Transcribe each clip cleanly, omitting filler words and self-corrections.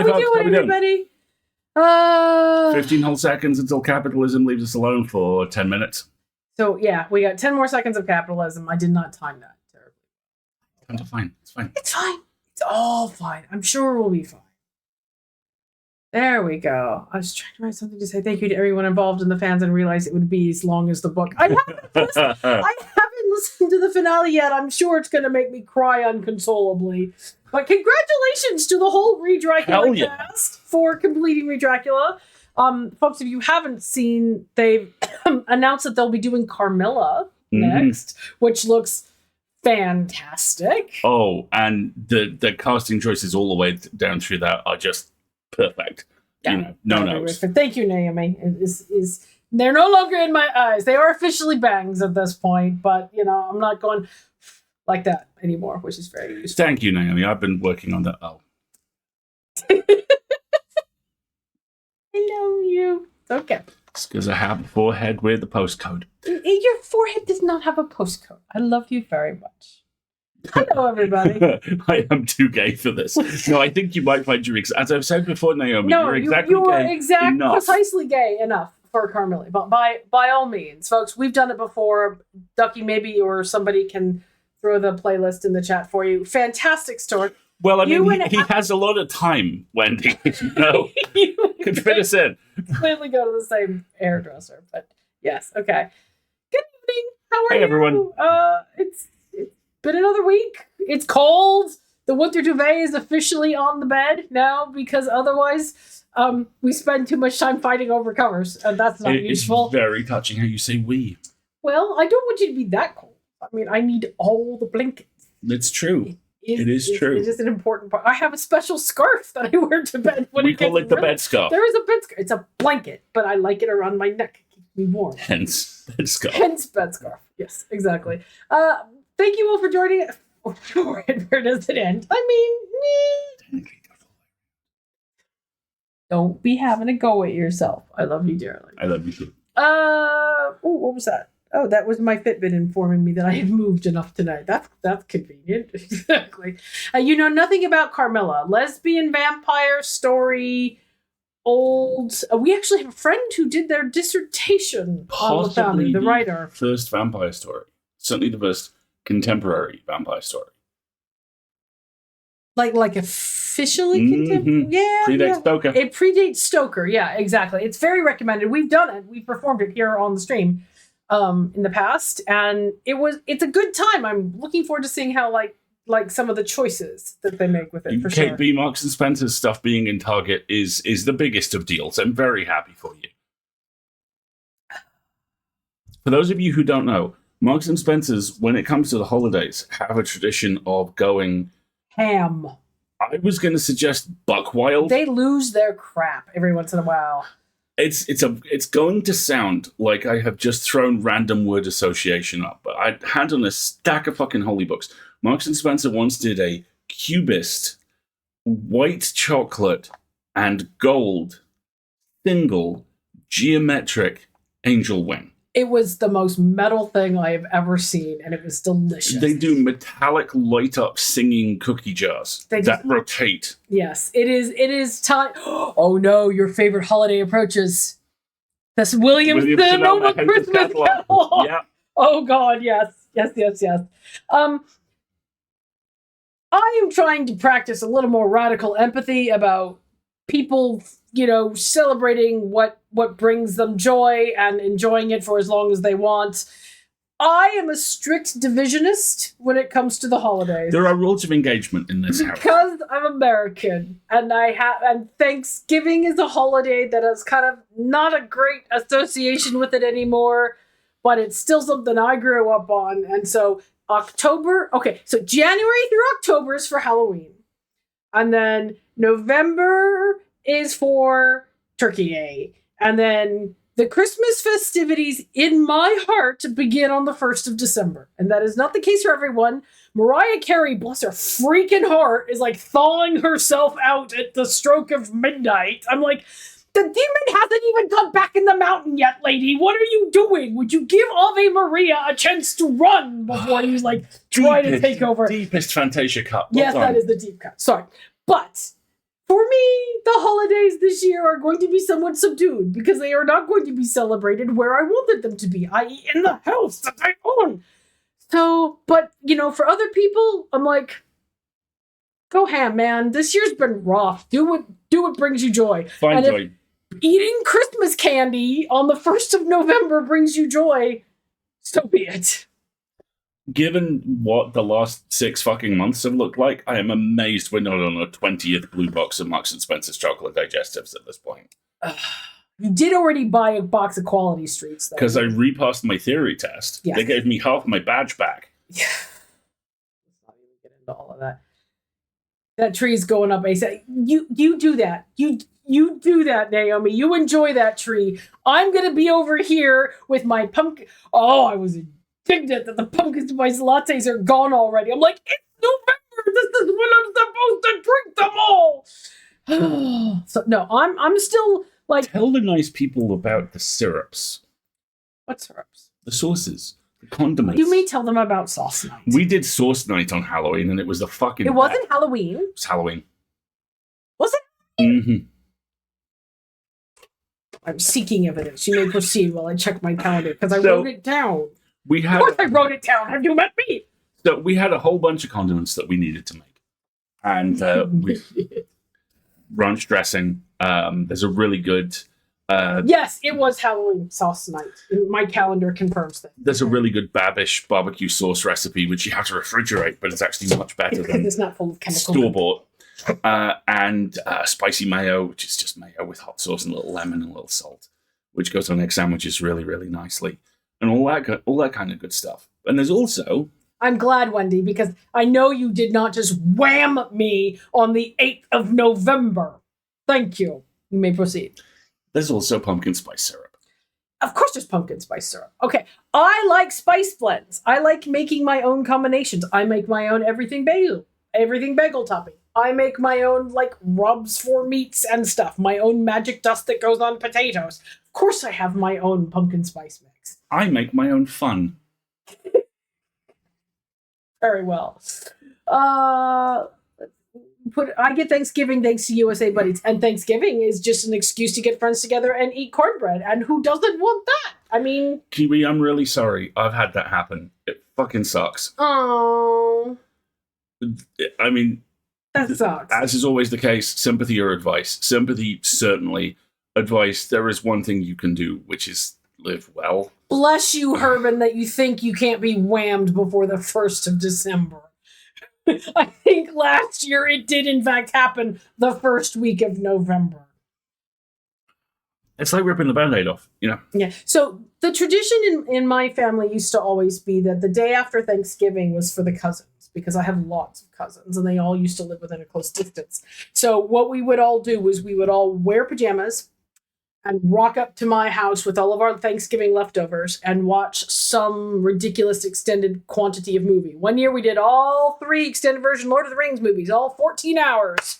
we doing, everybody? 15 whole seconds until capitalism leaves us alone for 10 minutes. So, yeah, we got 10 more seconds of capitalism. I did not time that terribly. It's fine. It's fine. It's fine. It's all fine. I'm sure we'll be fine. There we go. I was trying to write something to say thank you to everyone involved in the fans and realized it would be as long as the book. I haven't listened to the finale yet. I'm sure it's going to make me cry unconsolably. But congratulations to the whole Re-Dracula cast for completing Re-Dracula. Folks, if you haven't seen, they've announced that they'll be doing Carmilla next, which looks fantastic. Oh, and the casting choices all the way down through that are just perfect. Yeah, no notes. Thank you, Naomi. They're no longer in my eyes. They are officially bangs at this point, but I'm not going like that anymore, which is very useful. Thank you, Naomi. I've been working on that. Oh. I love you. Okay. It's because I have a forehead with a postcode. Your forehead does not have a postcode. I love you very much. Hello, everybody. I am too gay for this. No, I think you might find your as I've said before, Naomi. No, you're exactly gay enough. Precisely gay enough for Carmilla. But by all means, folks, we've done it before. Ducky, maybe, or somebody can throw the playlist in the chat for you. Fantastic story. Well, I mean, he has a lot of time, Wendy. Could fit us in. Clearly go to the same hairdresser, but yes, okay. Good evening. How are you? Hey, everyone. It's been another week. It's cold. The winter duvet is officially on the bed now because otherwise we spend too much time fighting over covers, and that's not useful. It's very touching how you say we. Well, I don't want you to be that cold. I mean, I need all the blankets. It's true. It is true. It is an important part. I have a special scarf that I wear to bed. We call it the bed scarf. There is a bed scarf. It's a blanket, but I like it around my neck. It keeps me warm. Hence bed scarf. Hence bed scarf. Yes, exactly. Thank you all for joining. Where does it end? I mean, don't be having a go at yourself. I love you dearly. I love you too. What was that? Oh, that was my Fitbit informing me that I had moved enough tonight. That's convenient. Exactly. You know nothing about Carmilla. Lesbian vampire story. Old. We actually have a friend who did their dissertation on the family, the writer. First vampire story. Certainly the first contemporary vampire story. Like officially contemporary? Yeah. Predates Stoker. It predates Stoker. Yeah, exactly. It's very recommended. We've done it. We performed it here on the stream in the past, and it's a good time. I'm looking forward to seeing how like some of the choices that they make with it. For sure. KB Marks and Spencer's stuff being in Target is the biggest of deals. I'm very happy for you. For those of you who don't know, Marks and Spencer's, when it comes to the holidays, have a tradition of going ham. I was going to suggest buck wild. They lose their crap every once in a while. It's going to sound like I have just thrown random word association up, but I had on a stack of fucking holy books. Marks and Spencer once did a cubist, white chocolate, and gold single geometric angel wing. It was the most metal thing I have ever seen, and it was delicious. They do metallic light-up singing cookie jars that rotate. Yes, it is time. Oh no, your favorite holiday approaches. That's Williams Sonoma Christmas catalog. Yeah. Oh God, yes. I am trying to practice a little more radical empathy about people, celebrating what brings them joy and enjoying it for as long as they want. I am a strict divisionist when it comes to the holidays. There are rules of engagement in this house. Because I'm American, and and Thanksgiving is a holiday that has kind of not a great association with it anymore, but it's still something I grew up on. And so so January through October is for Halloween. And then November is for Turkey Day. And then the Christmas festivities in my heart begin on the 1st of December. And that is not the case for everyone. Mariah Carey, bless her freaking heart, is like thawing herself out at the stroke of midnight. I'm like, the demon hasn't even come back in the mountain yet, lady. What are you doing? Would you give Ave Maria a chance to run before you try to take over? Deepest Fantasia cut. Yes, that is the deep cut. Sorry. But For me, the holidays this year are going to be somewhat subdued because they are not going to be celebrated where I wanted them to be, i.e. in the house that I own. So, but, for other people, I'm like, go ham, man. This year's been rough. Do what brings you joy. Find and joy. If eating Christmas candy on the 1st of November brings you joy, so be it. Given what the last 6 fucking months have looked like, I am amazed we're not on a 20th blue box of Marks & Spencer's chocolate digestives at this point. You did already buy a box of Quality Streets, though. Because I repassed my theory test. Yeah. They gave me half my badge back. Yeah. Let's not even get into all of that. That tree's going up. I said, you do that. You do that, Naomi. You enjoy that tree. I'm going to be over here with my pumpkin. Oh, I was indignant that the pumpkin spice lattes are gone already. I'm like, it's November. This is when I'm supposed to drink them all. So no, I'm still like. Tell the nice people about the syrups. What syrups? The sauces. The condiments. You may tell them about sauce night. We did sauce night on Halloween, and it was the fucking. It wasn't Halloween. It was Halloween. Was it? Mm-hmm. I'm seeking evidence. You may proceed while I check my calendar because I wrote it down. Of course I wrote it down. Have you met me? So we had a whole bunch of condiments that we needed to make. And we ranch dressing. There's a really good... yes, it was Halloween sauce night. My calendar confirms that. There's a really good Babish barbecue sauce recipe, which you have to refrigerate, but it's actually much better than it's not full of chemical store-bought. And spicy mayo, which is just mayo with hot sauce and a little lemon and a little salt, which goes on egg sandwiches really, really nicely. And all that kind of good stuff. And there's also... I'm glad, Wendy, because I know you did not just wham me on the 8th of November. Thank you. You may proceed. There's also pumpkin spice syrup. Of course there's pumpkin spice syrup. Okay. I like spice blends. I like making my own combinations. I make my own everything bagel topping. I make my own, rubs for meats and stuff. My own magic dust that goes on potatoes. Of course I have my own pumpkin spice mix. I make my own fun. Very well. I get Thanksgiving thanks to USA Buddies. And Thanksgiving is just an excuse to get friends together and eat cornbread. And who doesn't want that? I mean... Kiwi, I'm really sorry. I've had that happen. It fucking sucks. Oh. I mean... That sucks. As is always the case, sympathy or advice. Sympathy, certainly. Advice, there is one thing you can do, which is live well. Bless you, Herman, that you think you can't be whammed before the 1st of December. I think last year it did, in fact, happen the first week of November. It's like ripping the Band-Aid off, Yeah. So the tradition in my family used to always be that the day after Thanksgiving was for the cousins, because I have lots of cousins and they all used to live within a close distance. So what we would all do was we would all wear pajamas and rock up to my house with all of our Thanksgiving leftovers and watch some ridiculous extended quantity of movie. One year we did all 3 extended version Lord of the Rings movies, all 14 hours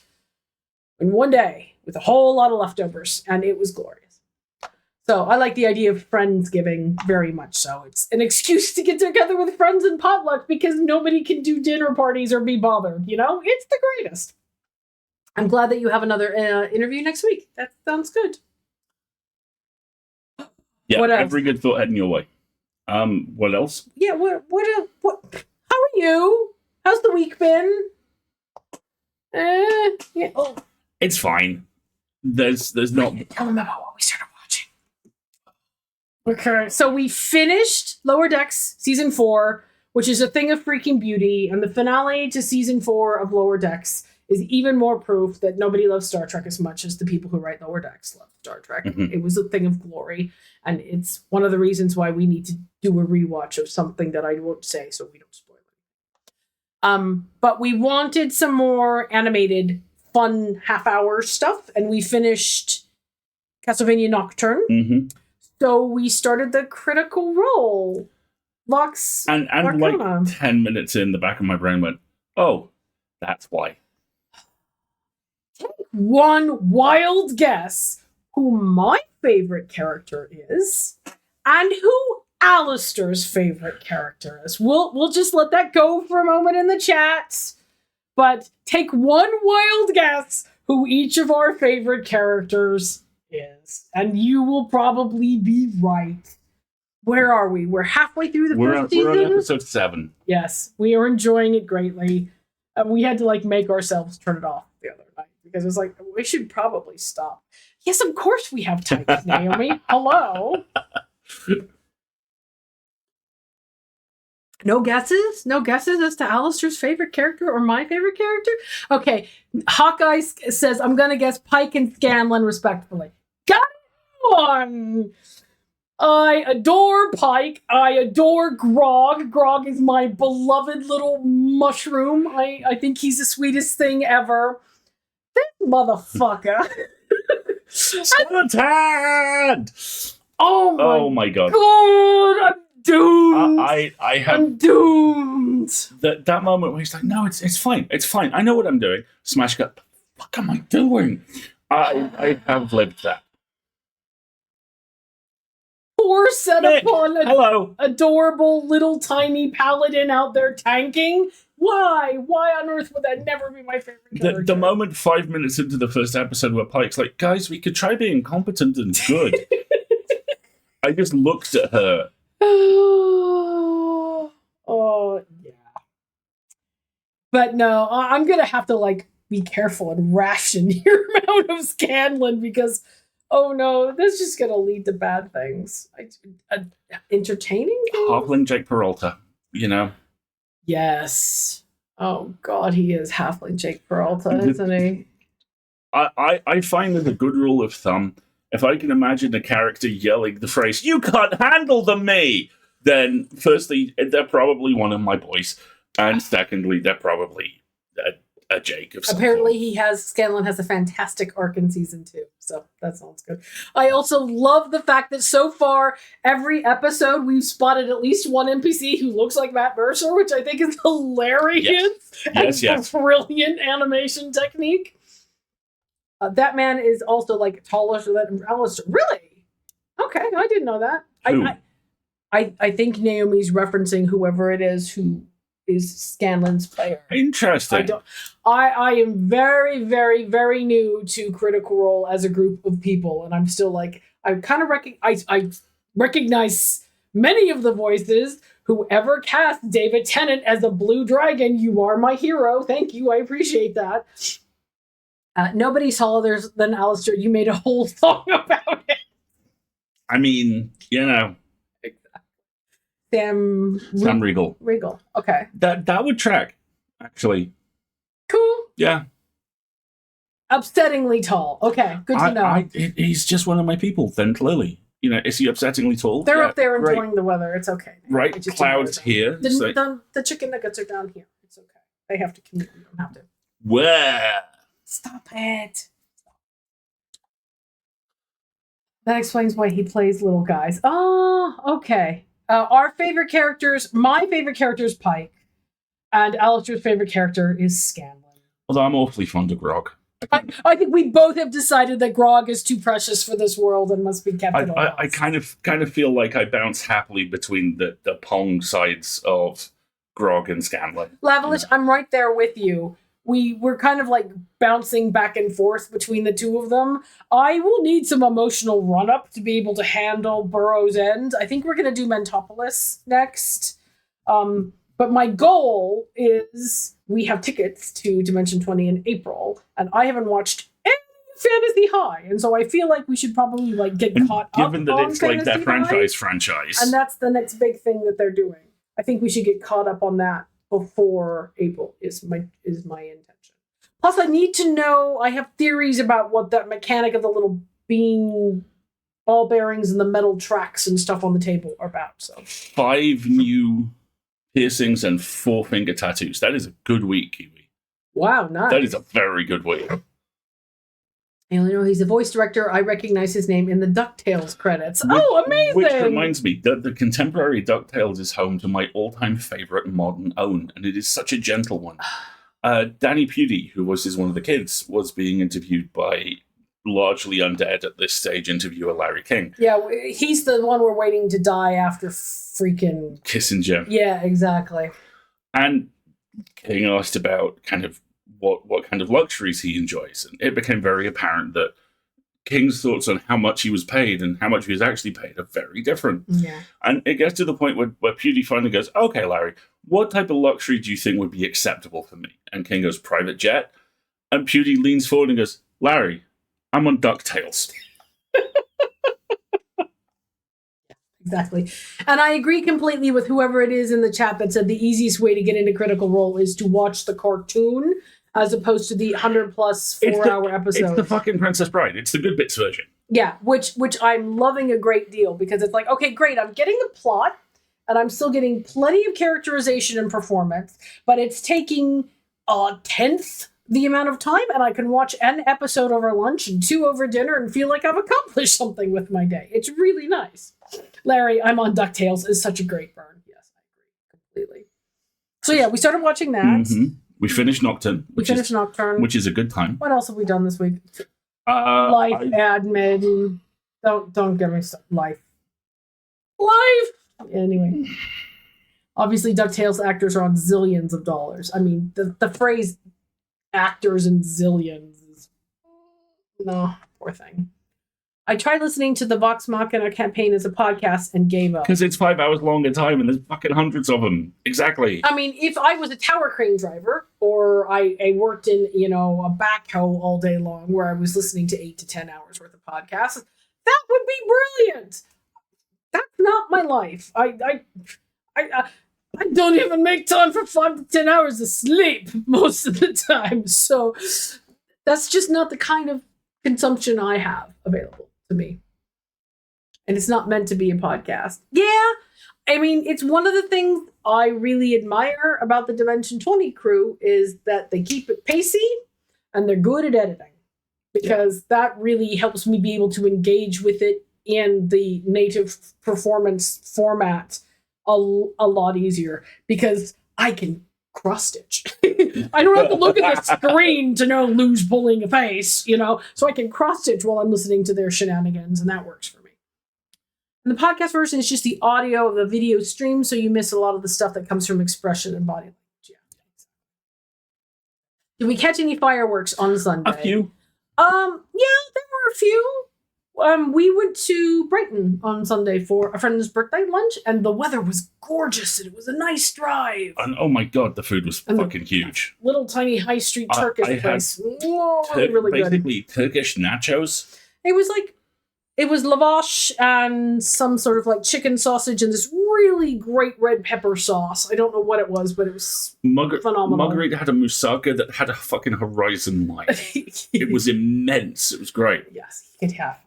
in one day with a whole lot of leftovers, and it was glorious. So I like the idea of Friendsgiving very much so. It's an excuse to get together with friends and potluck because nobody can do dinner parties or be bothered, It's the greatest. I'm glad that you have another interview next week. That sounds good. Yeah, every good thought heading your way. What else? Yeah, what how are you? How's the week been? Yeah. Oh. It's fine. There's not... Tell them about what we started watching. Okay, so we finished Lower Decks Season 4, which is a thing of freaking beauty, and the finale to Season 4 of Lower Decks is even more proof that nobody loves Star Trek as much as the people who write Lower Decks love Star Trek. Mm-hmm. It was a thing of glory, and it's one of the reasons why we need to do a rewatch of something that I won't say so we don't spoil it. But we wanted some more animated, fun half-hour stuff, and we finished Castlevania Nocturne. Mm-hmm. So we started the Critical Role. Vox and Arcana. 10 minutes in, the back of my brain went, oh, that's why. Take one wild guess who my favorite character is and who Alistair's favorite character is. We'll just let that go for a moment in the chat. But take one wild guess who each of our favorite characters is. And you will probably be right. Where are we? We're halfway through the first season? We're on episode 7. Yes, we are enjoying it greatly. We had to make ourselves turn it off the other night because it was like, we should probably stop. Yes, of course we have types, Naomi. Hello. No guesses? No guesses as to Alistair's favorite character or my favorite character? Okay, Hawkeye says, I'm going to guess Pike and Scanlan respectively. Got one! I adore Pike. I adore Grog. Grog is my beloved little mushroom. I think he's the sweetest thing ever. This motherfucker. Skeleton! Oh my god. God, I'm doomed. I'm doomed. That moment where he's like, no, it's fine. It's fine. I know what I'm doing. Smash cut. What the fuck am I doing? I have lived that. Poor set upon Hello. adorable little tiny paladin out there tanking. Why? Why on earth would that never be my favorite character? The moment 5 minutes into the first episode where Pike's like, guys, we could try being competent and good. I just looked at her. Oh, yeah. But no, I'm going to have to be careful and ration your amount of Scanlan because, oh no, this is just going to lead to bad things. Entertaining things? Halfling Jake Peralta, you know? Yes. Oh God, he is halfling Jake Peralta, isn't he? I find it a good rule of thumb. If I can imagine a character yelling the phrase, you can't handle me, then firstly, they're probably one of my boys. And secondly, they're probably a Jake of some Apparently form. Scanlan has a fantastic arc in season 2. So that sounds good. I also love the fact that so far, every episode, we've spotted at least one NPC who looks like Matt Mercer, which I think is hilarious. Yes. Brilliant animation technique. That man is also taller than Alistair. Really? Okay, I didn't know that. Who? I think Naomi's referencing whoever it is who is Scanlan's player. Interesting. I am very, very, very new to Critical Role as a group of people, and I'm still I kind of I recognize many of the voices. Whoever cast David Tennant as a blue dragon, you are my hero. Thank you. I appreciate that. Nobody's taller than Alistair. You made a whole song about it. I mean, you know. Sam Riegel. Riegel. Okay. That would track, actually. Cool. Yeah. Upsettingly tall. Okay, good to know. He's just one of my people, then clearly. You know, is he upsettingly tall? They're up there enjoying the weather. It's okay. Right, clouds here. The chicken nuggets are down here. It's okay. They have to commute. You don't have to. Where? Stop it. That explains why he plays little guys. Oh, okay. Our favorite characters, my favorite character is Pike, and Alistair's favorite character is Scanlan. Although I'm awfully fond of Grog. I think we both have decided that Grog is too precious for this world and must be kept at all. I kind of feel like I bounce happily between the Pong sides of Grog and Scanlan. Lavalish, you know? I'm right there with you. We're kind of bouncing back and forth between the two of them. I will need some emotional run-up to be able to handle Burrow's End. I think we're going to do Mentopolis next. But my goal is we have tickets to Dimension 20 in April, and I haven't watched any Fantasy High, and so I feel like we should probably get caught up. Given that it's Fantasy that franchise, and that's the next big thing that they're doing. I think we should get caught up on that before April is my intention. Plus, I need to know. I have theories about what that mechanic of the little bean ball bearings and the metal tracks and stuff on the table are about. So 5 new piercings and 4 finger tattoos. That is a good week, Kiwi. Wow, nice. That is a very good week. I only know he's a voice director. I recognize his name in the DuckTales credits. Amazing! Which reminds me that the contemporary DuckTales is home to my all-time favorite modern own, and it is such a gentle one. Danny Pudi, who voices one of the kids, was being interviewed by largely undead at this stage interviewer Larry King. Yeah, he's the one we're waiting to die after freaking Kissinger. Yeah, exactly. And King asked about kind of what kind of luxuries he enjoys. And it became very apparent that King's thoughts on how much he was paid and how much he was actually paid are very different. Yeah. And it gets to the point where Pewdie finally goes, okay, Larry, what type of luxury do you think would be acceptable for me? And King goes, private jet. And Pewdie leans forward and goes, Larry, I'm on DuckTales. Exactly. And I agree completely with whoever it is in the chat that said the easiest way to get into Critical Role is to watch the cartoon as opposed to the 100 plus 4-hour episode. It's the fucking Princess Bride. It's the good bits version. Yeah, which I'm loving a great deal because it's like, okay, great, I'm getting the plot and I'm still getting plenty of characterization and performance, but it's taking a tenth the amount of time, and I can watch an episode over lunch and 2 over dinner and feel like I've accomplished something with my day. It's really nice. Larry, I'm on DuckTales is such a great burn. Yes, I agree completely. So yeah, we started watching that. Mm-hmm. We finished Nocturne. Nocturne. Which is a good time. What else have we done this week? Life admin. Don't get me started. Life. Anyway. Obviously, DuckTales actors are on zillions of dollars. I mean, the phrase actors and zillions is... No, poor thing. I tried listening to the Vox Machina campaign as a podcast and gave up. Because it's 5 hours long a time and there's fucking hundreds of them. Exactly. I mean, if I was a tower crane driver or I worked in, a backhoe all day long where I was listening to 8 to 10 hours worth of podcasts, that would be brilliant. That's not my life. I don't even make time for 5 to 10 hours of sleep most of the time. So that's just not the kind of consumption I have available to me. And it's not meant to be a podcast. Yeah, I mean, it's one of the things I really admire about the Dimension 20 crew is that they keep it pacey and they're good at editing. Because that really helps me be able to engage with it in the native performance format a lot easier. Because I can cross-stitch. I don't have to look at the screen to know who's pulling a face, so I can cross-stitch while I'm listening to their shenanigans, and that works for me. And the podcast version is just the audio of the video stream, so you miss a lot of the stuff that comes from expression and body language. Yeah. Did we catch any fireworks on Sunday? A few. Yeah, there were a few. We went to Brighton on Sunday for a friend's birthday lunch, and the weather was gorgeous, and it was a nice drive. And oh my god, the food was fucking huge. Little tiny high street Turkish place. Really basically good. Turkish nachos. It was lavash and some sort of like chicken sausage and this really great red pepper sauce. I don't know what it was, but it was phenomenal. Margarita had a moussaka that had a fucking horizon line. It was immense. It was great. Yes, you could have.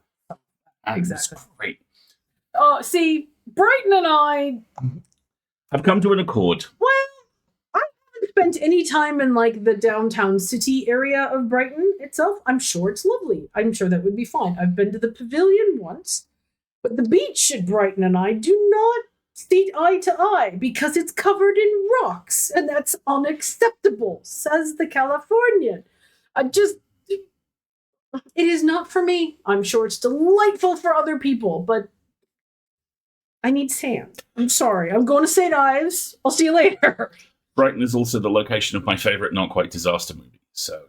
Exactly. It was great. See, Brighton and I have come to an accord. Well, I haven't spent any time in like the downtown city area of Brighton itself. I'm sure it's lovely. I'm sure that would be fine. I've been to the pavilion once, but the beach at Brighton and I do not see eye to eye because it's covered in rocks, and that's unacceptable, says the Californian. It is not for me. I'm sure it's delightful for other people, but I need sand. I'm sorry. I'm going to St. Ives. I'll see you later. Brighton is also the location of my favorite not quite disaster movie. So,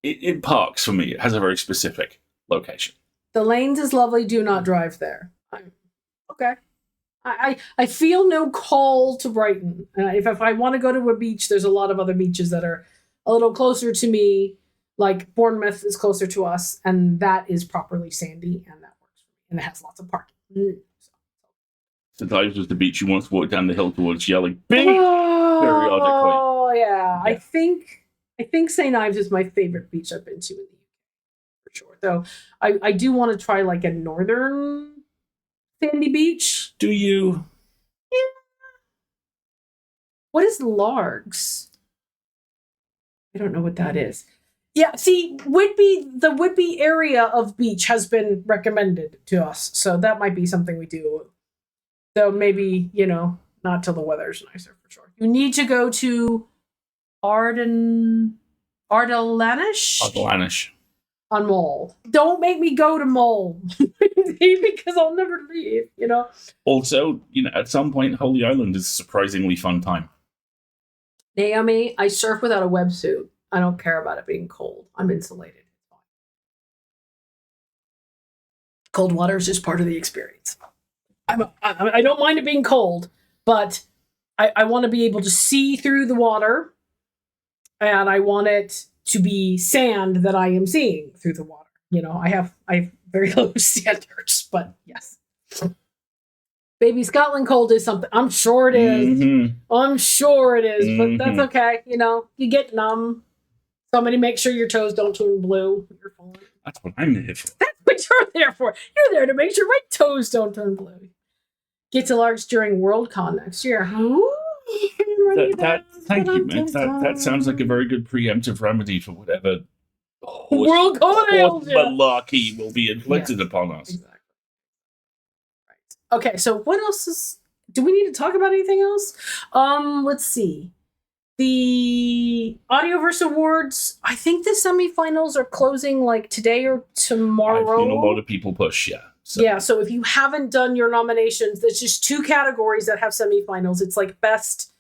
it parks for me. It has a very specific location. The Lanes is lovely. Do not drive there. Okay. I feel no call to Brighton. If I want to go to a beach, there's a lot of other beaches that are a little closer to me. Like Bournemouth is closer to us, and that is properly sandy, and that works for me. And it has lots of parking. St. Ives was the beach you once walked down the hill towards yelling "Beach!" periodically. Oh yeah. I think St. Ives is my favorite beach I've been to in the UK for sure. Though I do want to try like a northern sandy beach. Do you? Yeah. What is Largs? I don't know what that is. Yeah, see, the Whitby area of beach has been recommended to us, so that might be something we do. Though maybe, not till the weather's nicer for sure. You need to go to Ardellanish on Mull. Don't make me go to Mull because I'll never leave, Also, at some point, Holy Island is a surprisingly fun time. Naomi, I surf without a wetsuit. I don't care about it being cold. I'm insulated. Cold water is just part of the experience. I don't mind it being cold, but I want to be able to see through the water, and I want it to be sand that I am seeing through the water. You know, I have very low standards, but yes. Baby Scotland cold is something. I'm sure it is. Mm-hmm. I'm sure it is, Mm-hmm. but that's okay. You know, you get numb. Somebody make sure your toes don't turn blue. You're fine. That's what I'm here for. That's what you're there for. You're there to make sure my toes don't turn blue. Get to large during Worldcon next year. Thank you, man. That sounds like a very good preemptive remedy for whatever Worldcon malarkey will be inflicted upon us. Exactly. Right. Okay, so what else is... Do we need to talk about anything else? Let's see. The Audioverse Awards, I think the semifinals are closing like today or tomorrow. I've seen a lot of people push, yeah. So. Yeah, so if you haven't done your nominations, there's just 2 categories that have semifinals. It's like best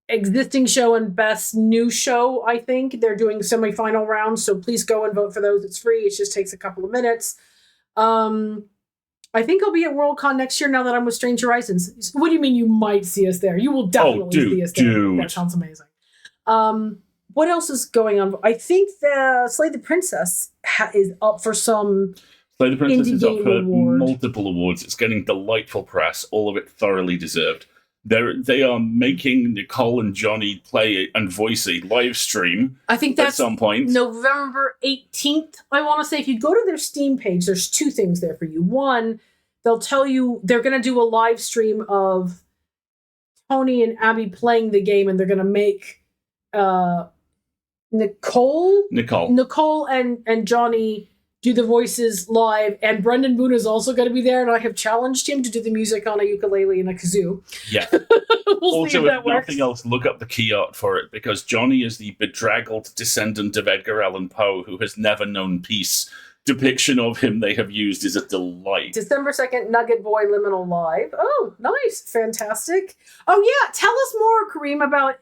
existing show and best new show, I think. They're doing semifinal rounds, so please go and vote for those. It's free. It just takes a couple of minutes. I think I'll be at Worldcon next year now that I'm with Strange Horizons. What do you mean you might see us there? You will definitely see us there. That sounds amazing. What else is going on? I think the Slay the Princess is up for some... Slay the Princess is up for award. multiple awards. It's getting delightful press, all of it thoroughly deserved. They are making Nicole and Johnny play and voice a live stream. I think that's at some point. November 18th. I want to say if you go to their Steam page, there's 2 things there for you. One, they'll tell you they're going to do a live stream of Tony and Abby playing the game, and they're going to make Nicole and Johnny do the voices live, and Brendan Boone is also going to be there, and I have challenged him to do the music on a ukulele and a kazoo. Yeah. We'll also, see if that works. nothing else, look up the key art for it, because Johnny is the bedraggled descendant of Edgar Allan Poe who has never known peace. Depiction of him they have used is a delight. December 2nd, Nugget Boy Liminal Live. Oh, nice. Fantastic. Oh, yeah. Tell us more, Kareem, about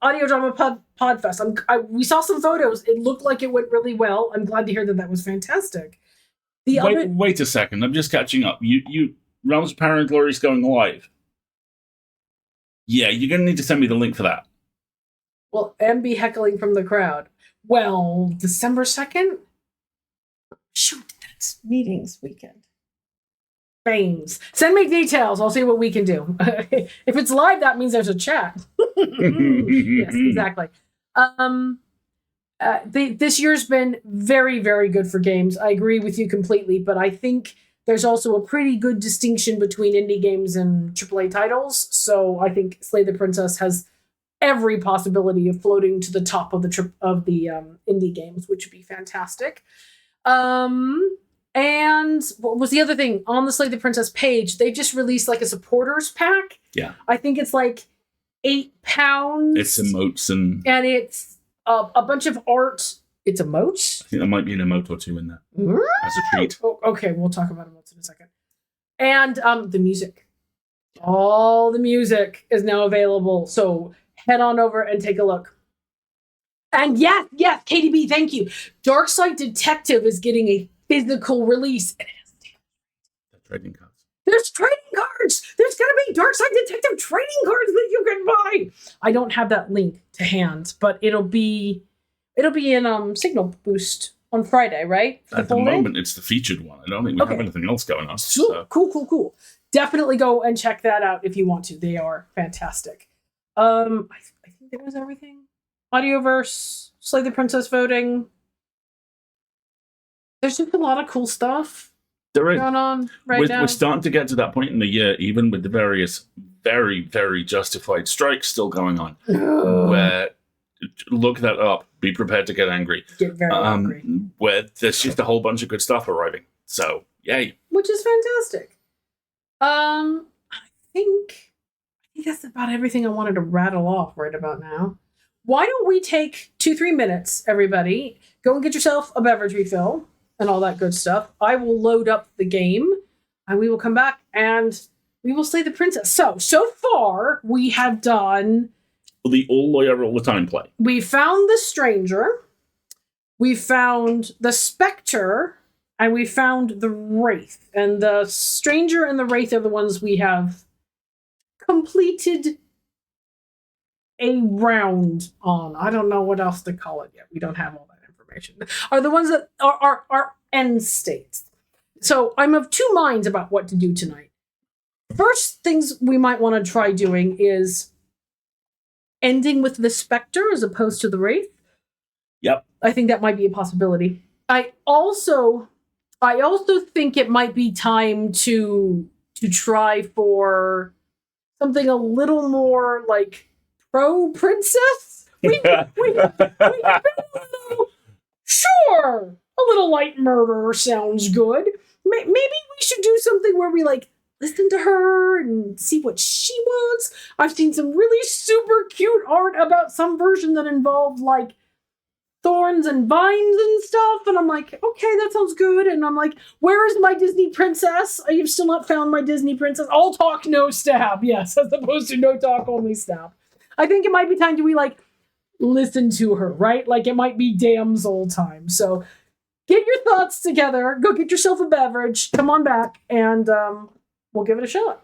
Audio Drama Podfest. We saw some photos. It looked like it went really well. I'm glad to hear that was fantastic. Wait a second. I'm just catching up. You Realms of Power and Glory is going live. Yeah, you're going to need to send me the link for that. Well, MB heckling from the crowd. Well, December 2nd? Shoot, that's meetings weekend. Fames. Send me details. I'll see what we can do. If it's live, that means there's a chat. Yes, exactly. This year's been very, very good for games. I agree with you completely, but I think there's also a pretty good distinction between indie games and AAA titles. So I think Slay the Princess has every possibility of floating to the top of the indie games, which would be fantastic. And what was the other thing? On the Slay the Princess page, they just released like a supporters pack. Yeah. I think it's like £8. It's emotes and it's a bunch of art. It's emotes? I think there might be an emote or 2 in there. As a treat. Oh, okay, we'll talk about emotes in a second. And the music. All the music is now available. So head on over and take a look. And yes, KDB, thank you. Darkside Detective is getting a physical release. Trading cards. There's trading cards. There's going to be Darkside Detective trading cards that you can buy. I don't have that link to hand, but it'll be in Signal Boost on Friday, right? At the moment, it's the featured one. I don't think we have anything else going on. So. Cool. Definitely go and check that out if you want to. They are fantastic. I think that was everything. Audioverse, Slay the Princess voting. There's just a lot of cool stuff going on now. We're starting to get to that point in the year, even with the various very, very justified strikes still going on, where look that up. Be prepared to get angry. Get very angry. Where there's just a whole bunch of good stuff arriving. So, yay. Which is fantastic. I think that's about everything I wanted to rattle off right about now. Why don't we take 2-3 minutes, everybody? Go and get yourself a beverage refill and all that good stuff. I will load up the game, and we will come back, and we will slay the princess. So far, we have done the all lawyer all the time play. We found the stranger, we found the specter, and we found the wraith. And the stranger and the wraith are the ones we have completed a round on. I don't know what else to call it yet. We don't have all that information. Are the ones that are end states. So I'm of two minds about what to do tonight. First things we might want to try doing is ending with the specter as opposed to the wraith. Yep. I think that might be a possibility. I also think it might be time to try for something a little more like pro princess. We sure, a little light murder sounds good. Maybe we should do something where we like listen to her and see what she wants. I've seen some really super cute art about some version that involved like thorns and vines and stuff, and I'm like, okay, that sounds good. And I'm like, where is my Disney princess? You've still not found my Disney princess. All talk, no stab. Yes, as opposed to no talk, only stab. I think it might be time to listen to her, right? Like it might be damsel time. So get your thoughts together, go get yourself a beverage, come on back, and we'll give it a shot.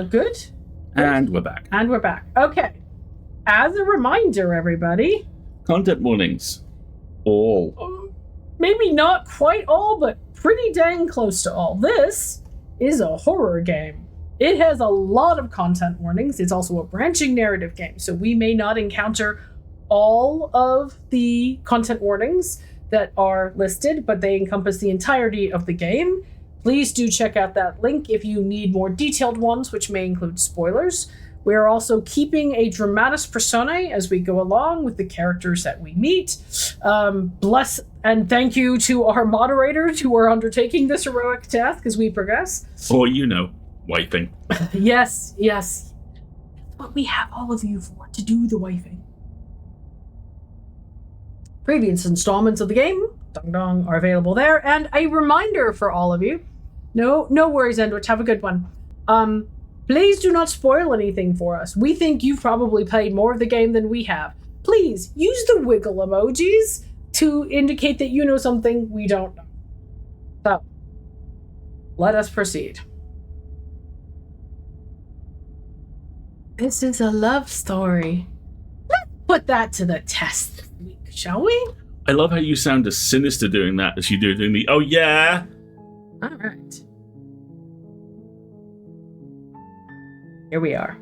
Good. And we're back. And we're back. Okay. As a reminder, everybody. Content warnings. All. Maybe not quite all, but pretty dang close to all. This is a horror game. It has a lot of content warnings. It's also a branching narrative game, so we may not encounter all of the content warnings that are listed, but they encompass the entirety of the game. Please do check out that link if you need more detailed ones, which may include spoilers. We are also keeping a dramatis personae as we go along with the characters that we meet. Bless and thank you to our moderators who are undertaking this heroic task as we progress. Or, wifing. Yes. That's what we have all of you for, to do the wifing. Previous installments of the game, are available there. And a reminder for all of you, no worries, Endwich, have a good one. Please do not spoil anything for us. We think you've probably played more of the game than we have. Please use the wiggle emojis to indicate that you know something we don't know. So, let us proceed. This is a love story. Let's put that to the test this week, shall we? I love how you sound as sinister doing that as you do doing the, oh yeah. All right. Here we are.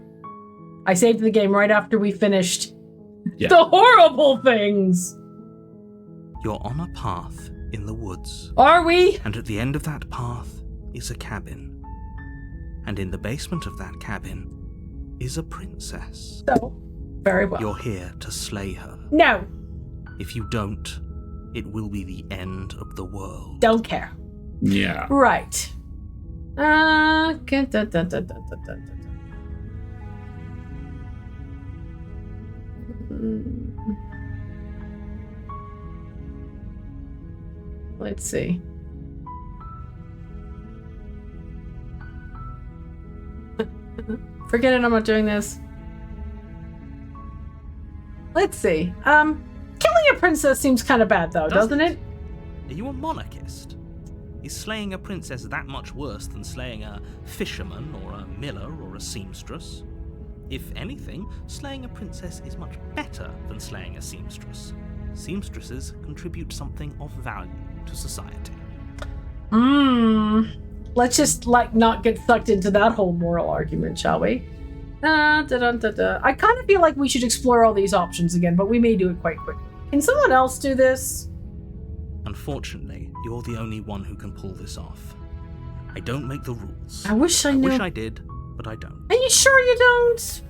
I saved the game right after we finished the horrible things. You're on a path in the woods. Are we? And at the end of that path is a cabin. And in the basement of that cabin is a princess. So, very well. You're here to slay her. No. If you don't, it will be the end of the world. Don't care. Yeah. Right. Let's see. Forget it, I'm not doing this. Let's see. Killing a princess seems kind of bad, though, doesn't it? Are you a monarchist? Is slaying a princess that much worse than slaying a fisherman or a miller or a seamstress? If anything, slaying a princess is much better than slaying a seamstress. Seamstresses contribute something of value to society. Let's just, not get sucked into that whole moral argument, shall we? I kind of feel like we should explore all these options again, but we may do it quite quickly. Can someone else do this? Unfortunately, you're the only one who can pull this off. I don't make the rules. I wish I knew. I wish I did, but I don't. Are you sure you don't?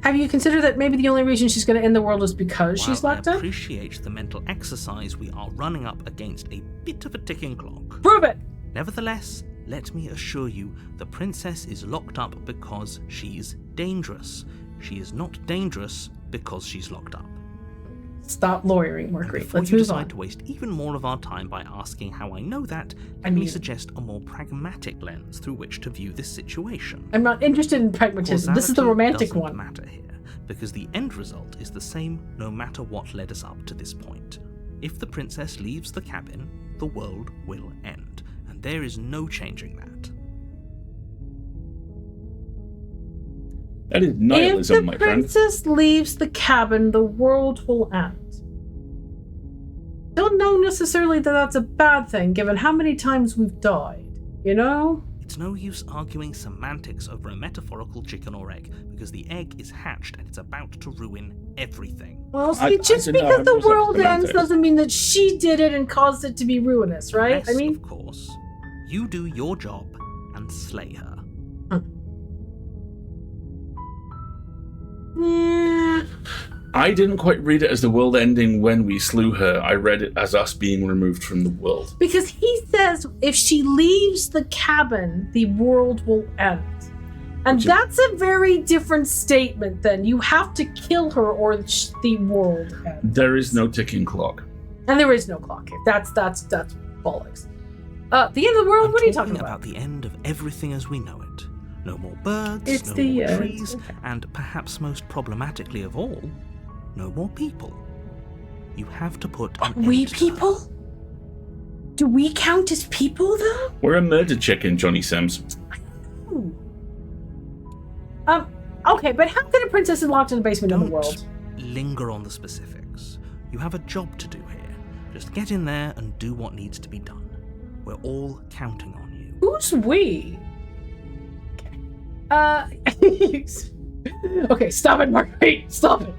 Have you considered that maybe the only reason she's going to end the world is because she's locked I up? appreciate the mental exercise, we are running up against a bit of a ticking clock. Prove it! Nevertheless, let me assure you, the princess is locked up because she's dangerous. She is not dangerous because she's locked up. Stop lawyering, Mercury. Before Let's you move decide on. to waste even more of our time by asking how I know that, let me suggest a more pragmatic lens through which to view this situation. I'm not interested in pragmatism. This is the romantic doesn't one. Matter here, because the end result is the same no matter what led us up to this point. If the princess leaves the cabin, the world will end, and there is no changing that. That is nihilism, my friend. If the friend. princess leaves the cabin, the world will end. Don't know necessarily that that's a bad thing, given how many times we've died, you know? It's no use arguing semantics over a metaphorical chicken or egg, because the egg is hatched and it's about to ruin everything. Well, see, just because the world ends doesn't mean that she did it and caused it to be ruinous, right? Unless, of course, you do your job and slay her. Yeah. I didn't quite read it as the world ending when we slew her. I read it as us being removed from the world. Because he says if she leaves the cabin, the world will end. And that's a very different statement then. You have to kill her or the world ends. There is no ticking clock. And there is no clock here. That's bollocks. The end of the world? What are you talking about? The end of everything as we know it. No more birds, It's no the more end. trees, and perhaps most problematically of all, no more people. You have to put an We end to people? Do we count as people, though? We're a murder chicken, Johnny Sims. Ooh. Okay, but how could a princess is locked in the basement in the world? Don't linger on the specifics. You have a job to do here. Just get in there and do what needs to be done. We're all counting on you. Who's we? Okay. Okay, stop it, Marguerite. Stop it.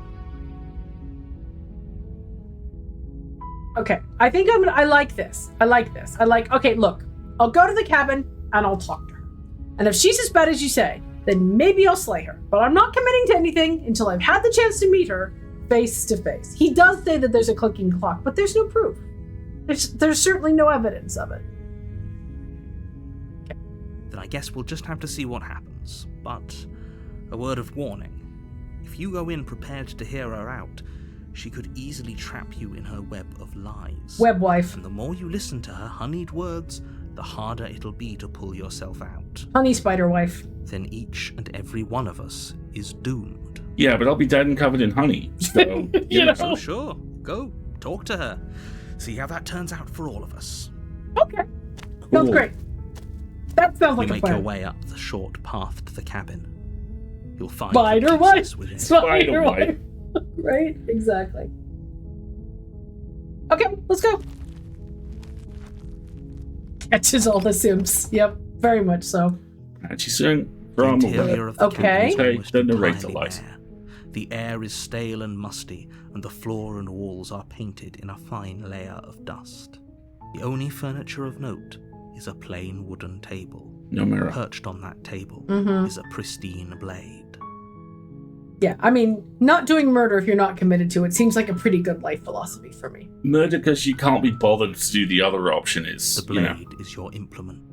Okay, I think I like this. Okay, look. I'll go to the cabin and I'll talk to her. And if she's as bad as you say, then maybe I'll slay her. But I'm not committing to anything until I've had the chance to meet her face to face. He does say that there's a clicking clock, but there's no proof. There's certainly no evidence of it. Okay. Then I guess we'll just have to see what happens. But a word of warning. If you go in prepared to hear her out, she could easily trap you in her web of lies. Web wife. And the more you listen to her honeyed words, the harder it'll be to pull yourself out. Honey spider wife. Then each and every one of us is doomed. Yeah, but I'll be dead and covered in honey. So, You know. Oh, sure. Go. Talk to her. See how that turns out for all of us. Okay. Sounds Cool. great. That sounds like You a make plan. your way up the short path to the cabin. You'll find Spider the wife. princess within. Spider wife. wife. Right? Exactly. Okay, let's go. Catches all the Sims. Yep, very much so. And she's saying, The from interior of the Okay. cabin is Okay, almost the narrator entirely lies. bare. The air is stale and musty, and the floor and walls are painted in a fine layer of dust. The only furniture of note is a plain wooden table. No mirror. Perched on that table Mm-hmm. is a pristine blade. Yeah, I mean, not doing murder if you're not committed to it seems like a pretty good life philosophy for me. Murder because you can't be bothered to do the other option is, The you know. blade is your implement.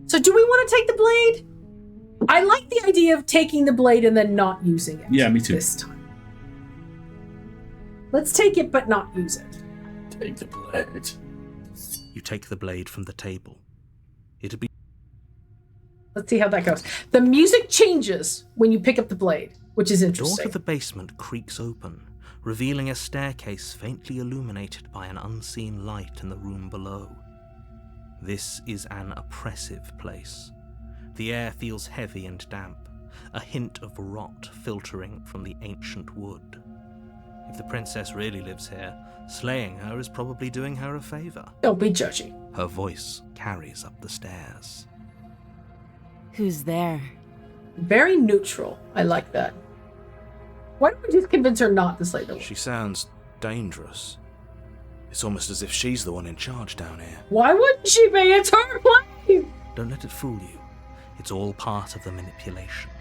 So do we want to take the blade? I like the idea of taking the blade and then not using it. Yeah, me too. This time. Let's take it but not use it. Take the blade. You take the blade from the table. It'd be Let's see how that goes. The music changes when you pick up the blade, which is The door interesting. to the basement creaks open, revealing a staircase faintly illuminated by an unseen light in the room below. This is an oppressive place. The air feels heavy and damp, a hint of rot filtering from the ancient wood. If the princess really lives here, slaying her is probably doing her a favor. Don't be judgy. Her voice carries up the stairs. Who's there? Very neutral. I like that. Why don't we just convince her not to slay the She sounds dangerous. It's almost as if she's the one in charge down here. Why wouldn't she be? It's her life! Don't let it fool you. It's all part of the manipulation.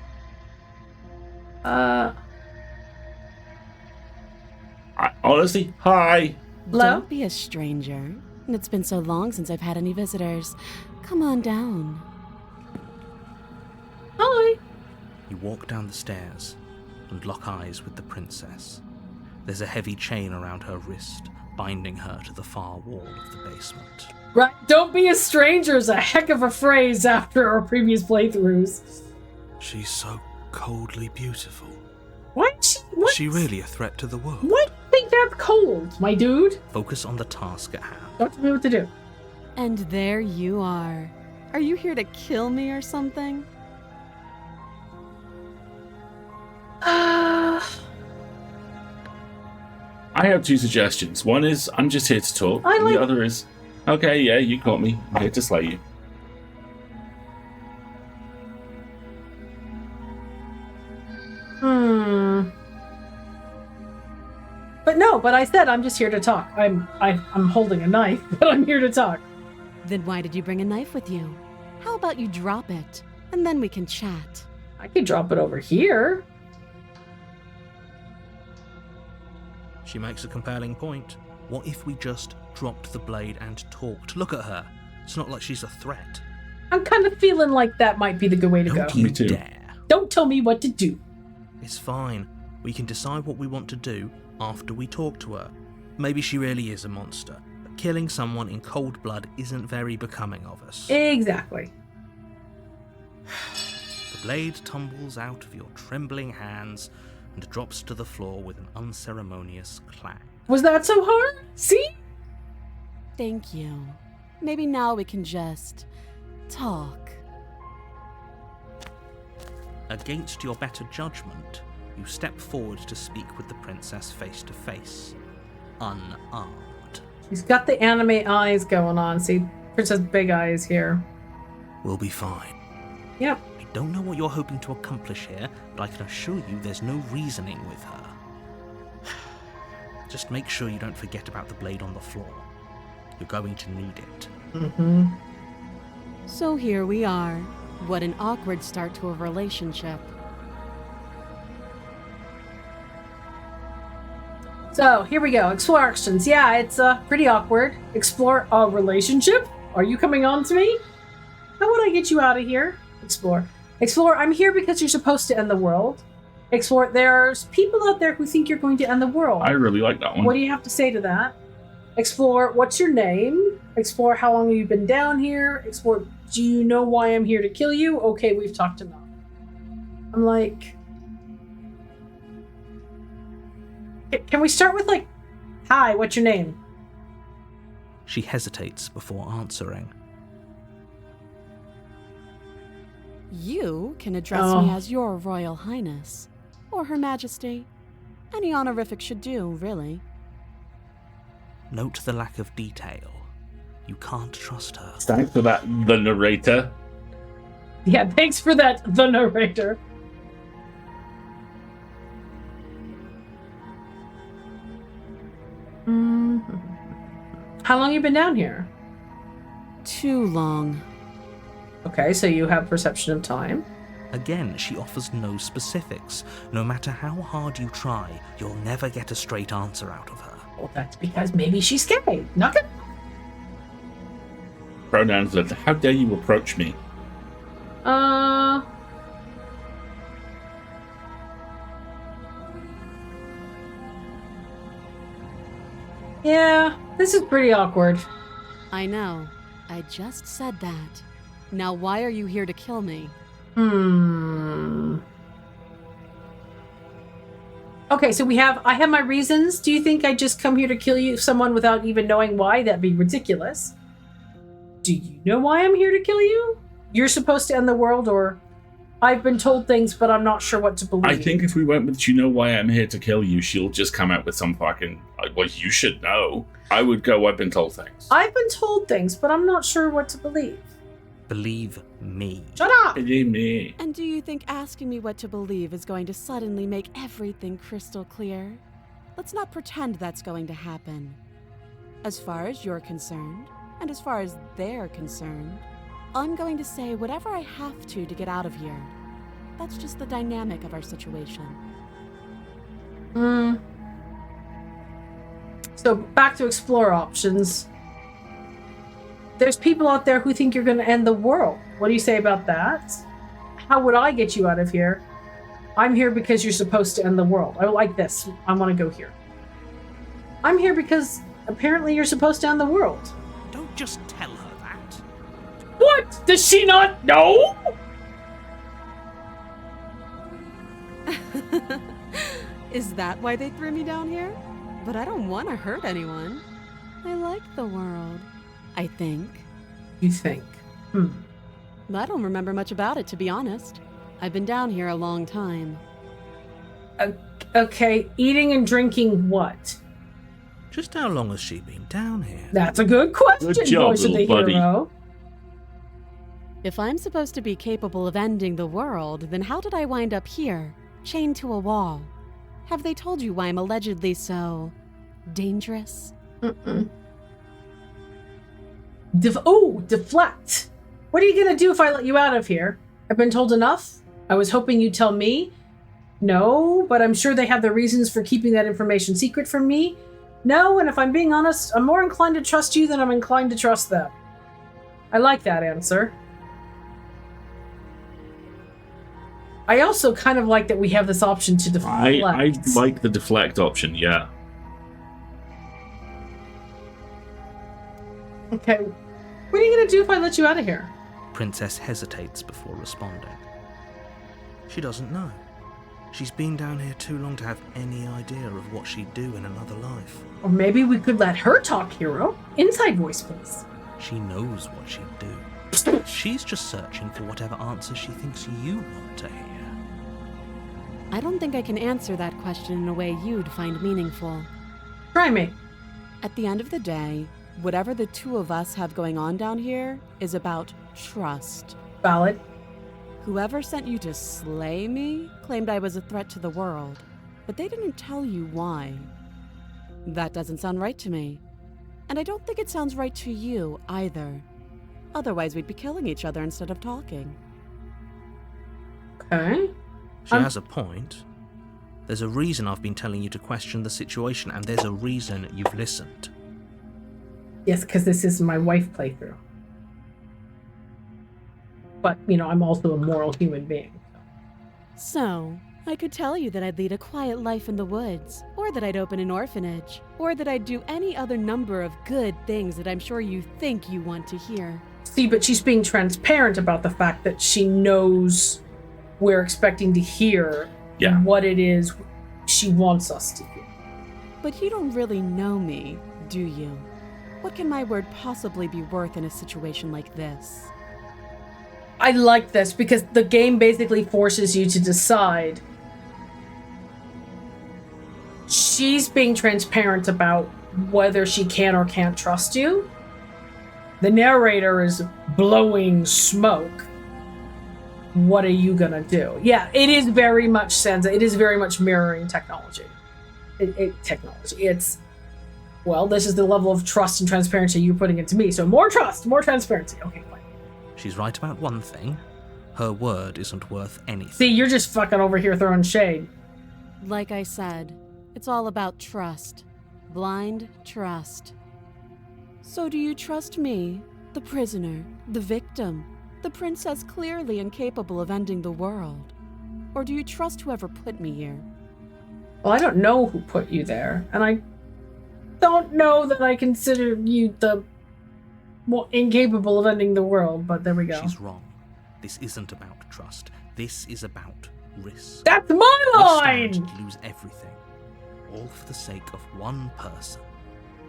Honestly, hi. Hello? Don't be a stranger. And it's been so long since I've had any visitors. Come on down. Hi. You walk down the stairs and lock eyes with the princess. There's a heavy chain around her wrist, binding her to the far wall of the basement. Right, don't be a stranger is a heck of a phrase after our previous playthroughs. She's so coldly beautiful. Why is she... What? Is she really a threat to the world? Why do you think that's cold, my dude? Focus on the task at hand. Don't tell me what to do. And there you are. Are you here to kill me or something? I have two suggestions. One is, I'm just here to talk. I and like- the other is, okay, yeah, you caught me. I'm here to slay you. But I said I'm just here to talk. I'm holding a knife, but I'm here to talk. Then why did you bring a knife with you? How about you drop it, and then we can chat. I could drop it over here. She makes a compelling point. What if we just dropped the blade and talked? Look at her. It's not like she's a threat. I'm kind of feeling like that might be the good way to go. Don't you Me too. dare. Don't tell me what to do. It's fine. We can decide what we want to do after we talk to her. Maybe she really is a monster, but killing someone in cold blood isn't very becoming of us. Exactly. The blade tumbles out of your trembling hands and drops to the floor with an unceremonious clang. Was that so hard? See? Thank you. Maybe now we can just talk. Against your better judgment, you step forward to speak with the princess face to face, unarmed. She's got the anime eyes going on. See, Princess Big Eyes here. We'll be fine. Yep. I don't know what you're hoping to accomplish here, but I can assure you there's no reasoning with her. Just make sure you don't forget about the blade on the floor. You're going to need it. Mm-hmm. So here we are. What an awkward start to a relationship. So, here we go. Explore actions. Yeah, it's pretty awkward. Explore a relationship? Are you coming on to me? How would I get you out of here? Explore. Explore, I'm here because you're supposed to end the world. Explore, there's people out there who think you're going to end the world. I really like that one. What do you have to say to that? Explore, what's your name? Explore, how long have you been down here? Explore, do you know why I'm here to kill you? Okay, we've talked enough. I'm like... Can we start with, like, hi, what's your name? She hesitates before answering. You can address me as Your Royal Highness, or Her Majesty. Any honorific should do, really. Note the lack of detail. You can't trust her. Thanks for that, the narrator. Yeah, thanks for that, the narrator. How long you been down here? Too long. Okay, so you have perception of time. Again, she offers no specifics. No matter how hard you try, you'll never get a straight answer out of her. Well, that's because maybe she's gay. Not good. Pronouns that, how dare you approach me? Yeah, this is pretty awkward. I know. I just said that. Now why are you here to kill me? Okay, so I have my reasons. Do you think I just come here to kill someone without even knowing why? That'd be ridiculous. Do you know why I'm here to kill you? You're supposed to end the world, or I've been told things, but I'm not sure what to believe. I think if we went with, you know why I'm here to kill you, she'll just come out with some fucking, well, you should know. I would go, I've been told things. I've been told things, but I'm not sure what to believe. Believe me. Shut up! Believe me. And do you think asking me what to believe is going to suddenly make everything crystal clear? Let's not pretend that's going to happen. As far as you're concerned, and as far as they're concerned, I'm going to say whatever I have to get out of here. That's just the dynamic of our situation. So back to explore options. There's people out there who think you're going to end the world. What do you say about that? How would I get you out of here? I'm here because you're supposed to end the world. I like this. I want to go here. I'm here because apparently you're supposed to end the world. Don't just tell her that. What? Does she not know? Is that why they threw me down here? But I don't want to hurt anyone. I like the world, I think. You think? I don't remember much about it, to be honest. I've been down here a long time. Okay, eating and drinking what? Just how long has she been down here? That's a good question, Good job, voice of the little buddy. hero. If I'm supposed to be capable of ending the world, then how did I wind up here, chained to a wall? Have they told you why I'm allegedly so dangerous? Deflect. What are you gonna do if I let you out of here? I've been told enough. I was hoping you'd tell me. No, but I'm sure they have their reasons for keeping that information secret from me. No, and if I'm being honest, I'm more inclined to trust you than I'm inclined to trust them. I like that answer. I also kind of like that we have this option to deflect. I like the deflect option, yeah. Okay. What are you gonna do if I let you out of here? Princess hesitates before responding. She doesn't know. She's been down here too long to have any idea of what she'd do in another life. Or maybe we could let her talk, hero. Inside voice, please. She knows what she'd do. She's just searching for whatever answer she thinks you want to hear. I don't think I can answer that question in a way you'd find meaningful. Try me. At the end of the day, whatever the two of us have going on down here is about trust. Valid. Whoever sent you to slay me claimed I was a threat to the world, but they didn't tell you why. That doesn't sound right to me. And I don't think it sounds right to you either. Otherwise, we'd be killing each other instead of talking. Okay. She has a point. There's a reason I've been telling you to question the situation, and there's a reason you've listened. Yes, because this is my wife playthrough. But, I'm also a moral human being. So, I could tell you that I'd lead a quiet life in the woods, or that I'd open an orphanage, or that I'd do any other number of good things that I'm sure you think you want to hear. See, but she's being transparent about the fact that she knows we're expecting to hear what it is she wants us to hear. But you don't really know me, do you? What can my word possibly be worth in a situation like this? I like this because the game basically forces you to decide. She's being transparent about whether she can or can't trust you. The narrator is blowing smoke. What are you gonna do? Yeah, it is very much Senza. It is very much mirroring technology. It's, well, this is the level of trust and transparency you're putting into me. So more trust, more transparency. Okay, fine. She's right about one thing. Her word isn't worth anything. See, you're just fucking over here throwing shade. Like I said, it's all about trust. Blind trust. So do you trust me, the prisoner, the victim, the princess clearly incapable of ending the world? Or do you trust whoever put me here? Well, I don't know who put you there, and I don't know that I consider you the incapable of ending the world, but there we go. She's wrong. This isn't about trust. This is about risk. That's my line! We stand to lose everything, all for the sake of one person,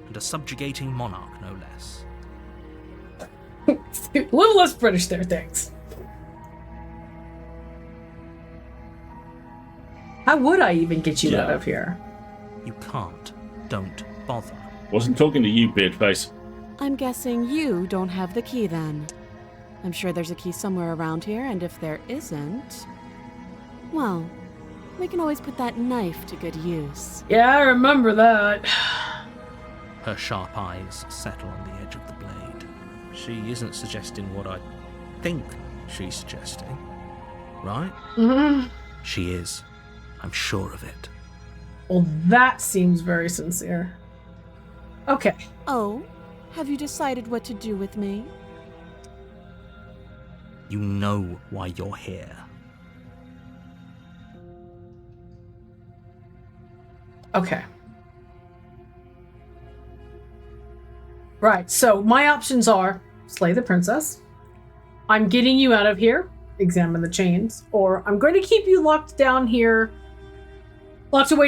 and a subjugating monarch, no less. A little less British there, thanks. How would I even get you out of here? You can't. Don't bother. Wasn't talking to you, Beardface. I'm guessing you don't have the key then. I'm sure there's a key somewhere around here, and if there isn't, well, we can always put that knife to good use. Yeah, I remember that. Her sharp eyes settle on the edge of the blade. She isn't suggesting what I think she's suggesting, right? Mm-hmm. She is. I'm sure of it. Well, that seems very sincere. Okay. Oh, have you decided what to do with me? You know why you're here. Okay. Right, so my options are slay the princess, I'm getting you out of here, examine the chains, or I'm going to keep you locked away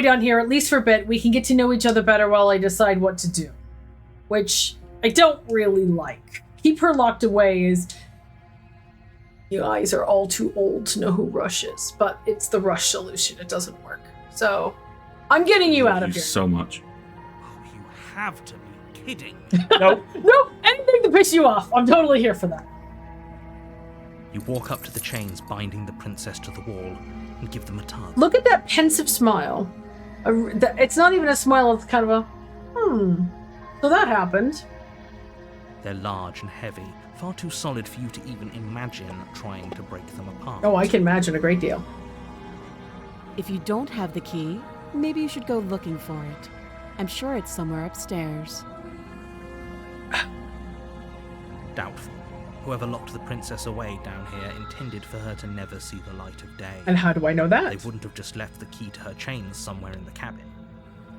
down here, at least for a bit. We can get to know each other better while I decide what to do. Which I don't really like. Keep her locked away is... You guys are all too old to know who Rush is, but it's the Rush solution. It doesn't work. So, I'm getting you out of here. So much. Oh, you have to be kidding. Nope. Nope, anything to piss you off. I'm totally here for that. You walk up to the chains binding the princess to the wall and give them a tug. Look at that pensive smile. It's not even a smile, it's kind of a, so that happened. They're large and heavy, far too solid for you to even imagine trying to break them apart. Oh, I can imagine a great deal. If you don't have the key, maybe you should go looking for it. I'm sure it's somewhere upstairs. Doubtful. Whoever locked the princess away down here intended for her to never see the light of day. And how do I know that? They wouldn't have just left the key to her chains somewhere in the cabin.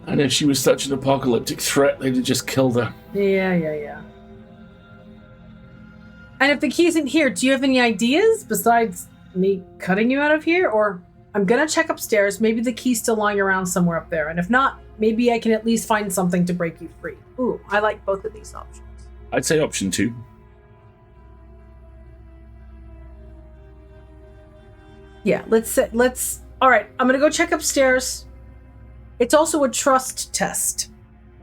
And if she was such an apocalyptic threat, they'd have just killed her. Yeah. And if the key isn't here, do you have any ideas besides me cutting you out of here? Or I'm gonna check upstairs. Maybe the key's still lying around somewhere up there. And if not, maybe I can at least find something to break you free. Ooh, I like both of these options. I'd say option 2. Yeah, let's all right, I'm gonna go check upstairs. It's also a trust test.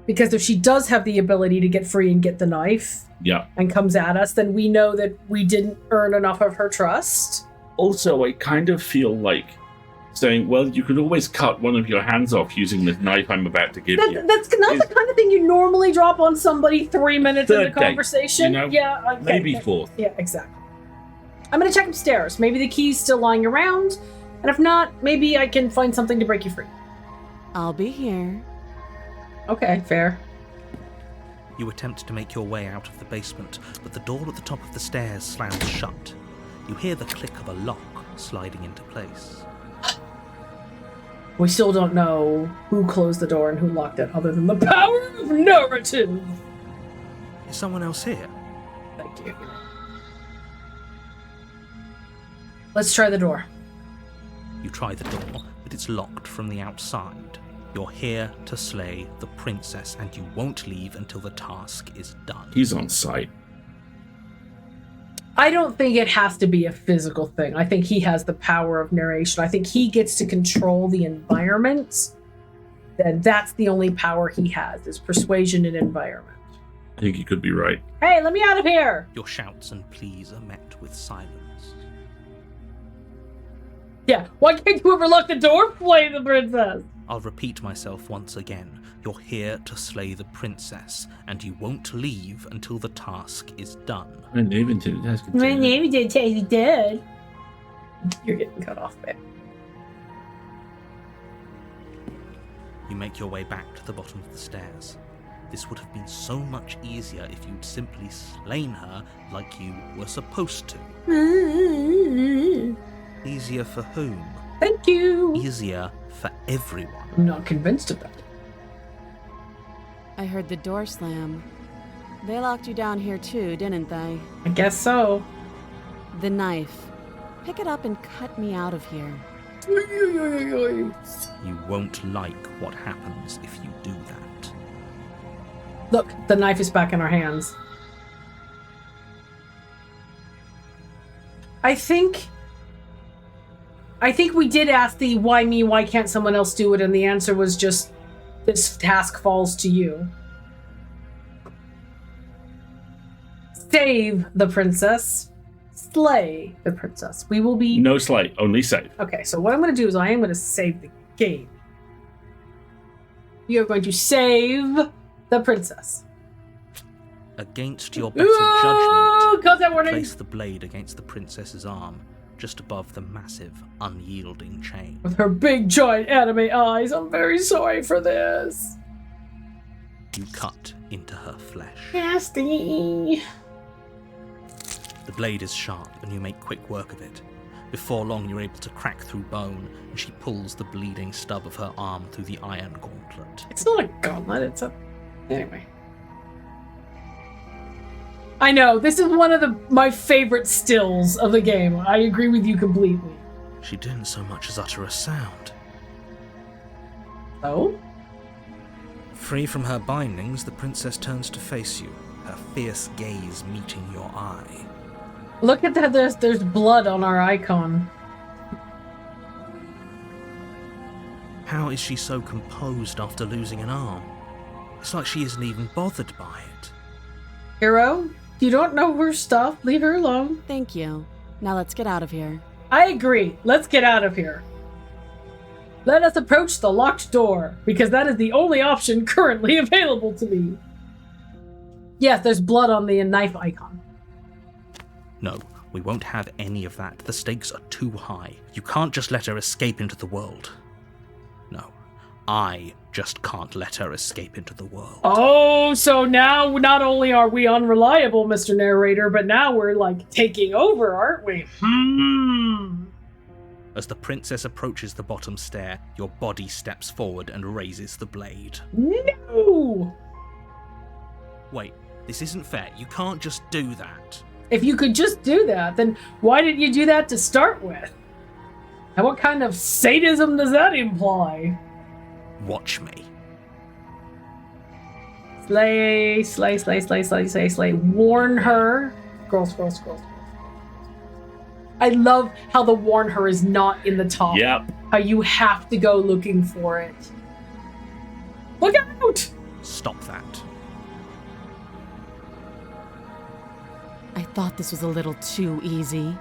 Because if she does have the ability to get free and get the knife and comes at us, then we know that we didn't earn enough of her trust. Also, I kind of feel like saying, well, you could always cut one of your hands off using the knife I'm about to give you. That's not the kind of thing you normally drop on somebody 3 minutes into conversation. Date, Yeah, okay, maybe fourth. Yeah, exactly. I'm gonna check upstairs. Maybe the key's still lying around, and if not, maybe I can find something to break you free. I'll be here. Okay, fair. You attempt to make your way out of the basement, but the door at the top of the stairs slams shut. You hear the click of a lock sliding into place. We still don't know who closed the door and who locked it, other than the power of narrative. Is someone else here? Thank you. Let's try the door. You try the door, but it's locked from the outside. You're here to slay the princess, and you won't leave until the task is done. He's on site. I don't think it has to be a physical thing. I think he has the power of narration. I think he gets to control the environment. And that's the only power he has, is persuasion and environment. I think you could be right. Hey, let me out of here! Your shouts and pleas are met with silence. Yeah, why can't you ever lock the door? Slay the princess! I'll repeat myself once again. You're here to slay the princess, and you won't leave until the task is done. My name until the task is done. My name is Teddy Dead. You're getting cut off, babe. You make your way back to the bottom of the stairs. This would have been so much easier if you'd simply slain her like you were supposed to. Easier for whom? Thank you! Easier for everyone. I'm not convinced of that. I heard the door slam. They locked you down here too, didn't they? I guess so. The knife. Pick it up and cut me out of here. You won't like what happens if you do that. Look, the knife is back in our hands. I think we did ask the why me, why can't someone else do it, and the answer was just this task falls to you. Save the princess. Slay the princess. We will be... No slay, only save. Okay, so what I'm going to do is I am going to save the game. We are going to save the princess. Against your better judgment, content warning. place the blade against the princess's arm, just above the massive, unyielding chain. With her big, giant anime eyes, I'm very sorry for this. You cut into her flesh. Nasty. The blade is sharp, and you make quick work of it. Before long, you're able to crack through bone, and she pulls the bleeding stub of her arm through the iron gauntlet. It's not a gauntlet, it's a... Anyway. I know, this is one of my favorite stills of the game. I agree with you completely. She didn't so much as utter a sound. Oh? Free from her bindings, the princess turns to face you, her fierce gaze meeting your eye. Look at that, there's blood on our icon. How is she so composed after losing an arm? It's like she isn't even bothered by it. Hero, you don't know her stuff. Leave her alone. Thank you. Now let's get out of here. I agree. Let's get out of here. Let us approach the locked door, because that is the only option currently available to me. Yes, there's blood on the knife icon. No, we won't have any of that. The stakes are too high. You can't just let her escape into the world. No, I just can't let her escape into the world. Oh, so now not only are we unreliable, Mr. Narrator, but now we're, like, taking over, aren't we? As the princess approaches the bottom stair, your body steps forward and raises the blade. No! Wait, this isn't fair. You can't just do that. If you could just do that, then why didn't you do that to start with? And what kind of sadism does that imply? Watch me. Slay, slay, slay, slay, slay, slay, slay. Warn her. Scroll, scroll, scroll, scroll. I love how the warn her is not in the top. Yep. How you have to go looking for it. Look out! Stop that. I thought this was a little too easy.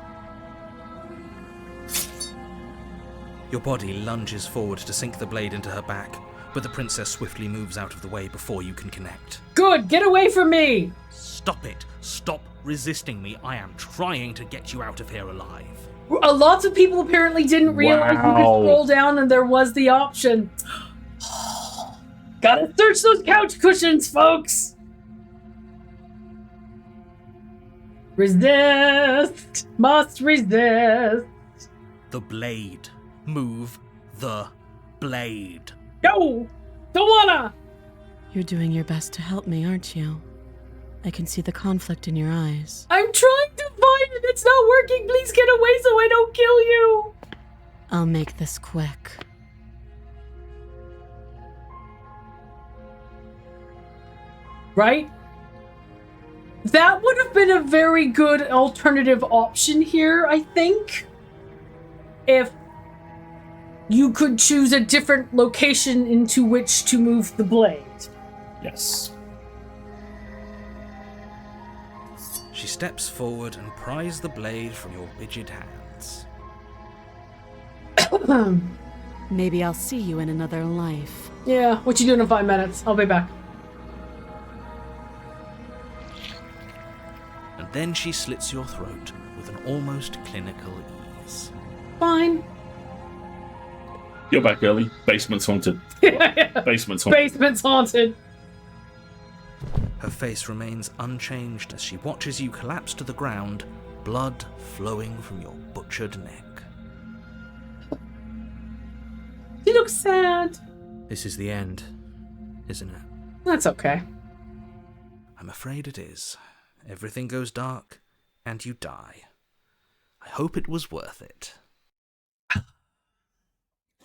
Your body lunges forward to sink the blade into her back, but the princess swiftly moves out of the way before you can connect. Good, get away from me! Stop it. Stop resisting me. I am trying to get you out of here alive. Lots of people apparently didn't realize you could Wow. scroll down and there was the option. Gotta search those couch cushions, folks! Resist! Must resist! The blade. Move the blade. No! Don't wanna! You're doing your best to help me, aren't you? I can see the conflict in your eyes. I'm trying to find it! It's not working! Please get away so I don't kill you! I'll make this quick. Right? That would have been a very good alternative option here, I think. If you could choose a different location into which to move the blade. Yes. She steps forward and pries the blade from your rigid hands. Maybe I'll see you in another life. Yeah, what you doing in 5 minutes? I'll be back. And then she slits your throat with an almost clinical ease. Fine. You're back early. Basement's haunted. Basement's haunted. Basement's haunted. Her face remains unchanged as she watches you collapse to the ground, blood flowing from your butchered neck. She looks sad. This is the end, isn't it? That's okay. I'm afraid it is. Everything goes dark, and you die. I hope it was worth it.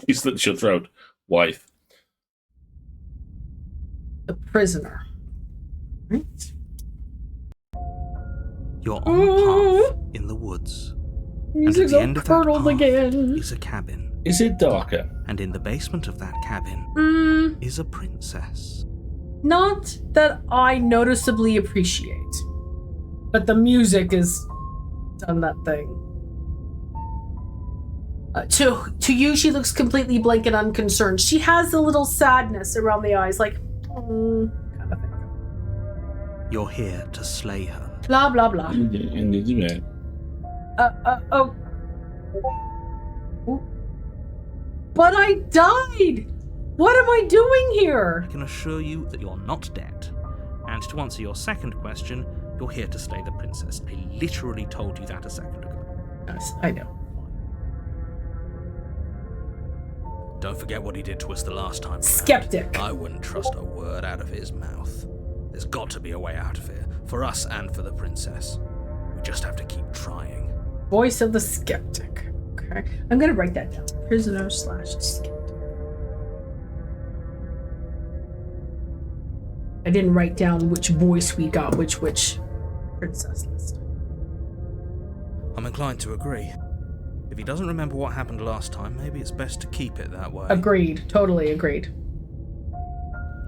He slits your throat. Wife. The prisoner. Right? You're on a path in the woods. And at Music's the all end of that curdled path again. is a cabin. Is it darker? And in the basement of that cabin is a princess. Not that I noticeably appreciate. But the music has done that thing. To you, she looks completely blank and unconcerned. She has a little sadness around the eyes, like, kind of thing. You're here to slay her. Blah, blah, blah. Oh. But I died! What am I doing here? I can assure you that you're not dead. And to answer your second question, you're here to slay the princess. I literally told you that a second ago. Yes, I know. Don't forget what he did to us the last time. Skeptic. I wouldn't trust a word out of his mouth. There's got to be a way out of here, for us and for the princess. We just have to keep trying. Voice of the skeptic. Okay. I'm gonna write that down. Prisoner / skeptic. I didn't write down which voice we got, which princess list. I'm inclined to agree. If he doesn't remember what happened last time, maybe it's best to keep it that way. Agreed. Totally agreed.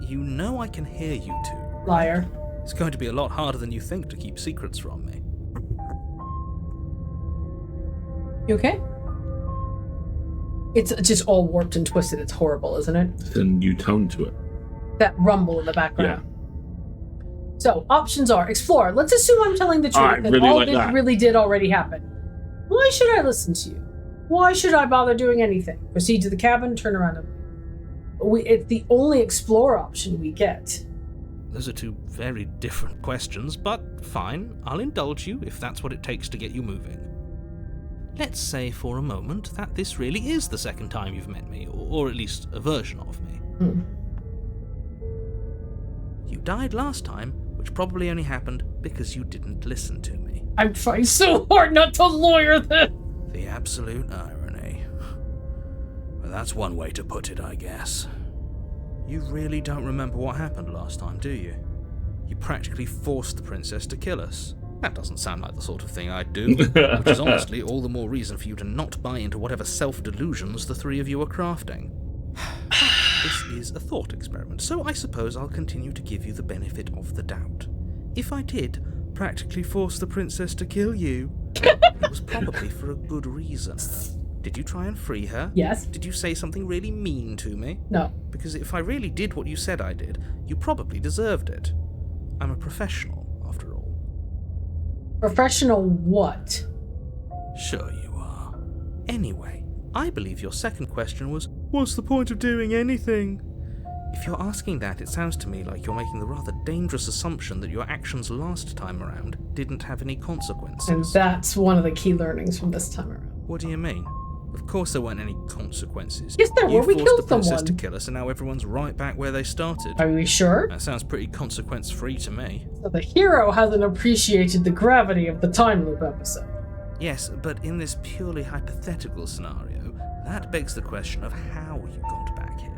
You know I can hear you two. Liar. It's going to be a lot harder than you think to keep secrets from me. You okay? It's just all warped and twisted. It's horrible, isn't it? There's a new tone to it. That rumble in the background. So, options are explore. Let's assume I'm telling the truth I and really all like this that. really did already happen. Why should I listen to you? Why should I bother doing anything? Proceed to the cabin, turn around and... It's the only explore option we get. Those are two very different questions, but fine, I'll indulge you if that's what it takes to get you moving. Let's say for a moment that this really is the second time you've met me, or at least a version of me. You died last time, which probably only happened because you didn't listen to me. I'm trying so hard not to lawyer this. The absolute irony. That's one way to put it, I guess. You really don't remember what happened last time, do you? You practically forced the princess to kill us. That doesn't sound like the sort of thing I'd do, which is honestly all the more reason for you to not buy into whatever self-delusions the three of you are crafting. This is a thought experiment, so I suppose I'll continue to give you the benefit of the doubt. If I did practically force the princess to kill you, it was probably for a good reason. Did you try and free her? Yes. Did you say something really mean to me? No. Because if I really did what you said I did, you probably deserved it. I'm a professional, after all. Professional what? Sure you are. Anyway, I believe your second question was, what's the point of doing anything? If you're asking that, it sounds to me like you're making the rather dangerous assumption that your actions last time around didn't have any consequences. And that's one of the key learnings from this time around. What do you mean? Of course there weren't any consequences. Yes, there were. We You forced killed the princess someone. to kill us, and now everyone's right back where they started. Are we sure? That sounds pretty consequence-free to me. So the hero hasn't appreciated the gravity of the time loop episode. Yes, but in this purely hypothetical scenario, that begs the question of how you got back here.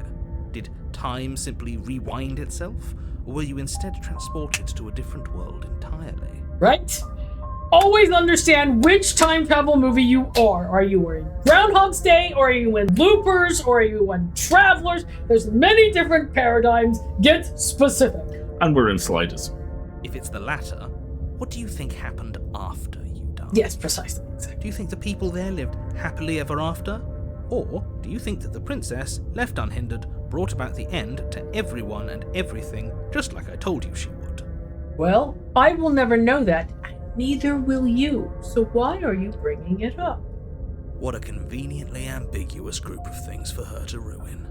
Did time simply rewind itself, or were you instead transported to a different world entirely? Right? Always understand which time travel movie you are. Are you in Groundhog's Day, or are you in Loopers, or are you in Travelers? There's many different paradigms. Get specific. And we're in Sliders. If it's the latter, what do you think happened after you died? Yes, precisely. Exactly. Do you think the people there lived happily ever after? Or do you think that the princess, left unhindered, brought about the end to everyone and everything, just like I told you she would? Well, I will never know that. Neither will you. So why are you bringing it up? What a conveniently ambiguous group of things for her to ruin.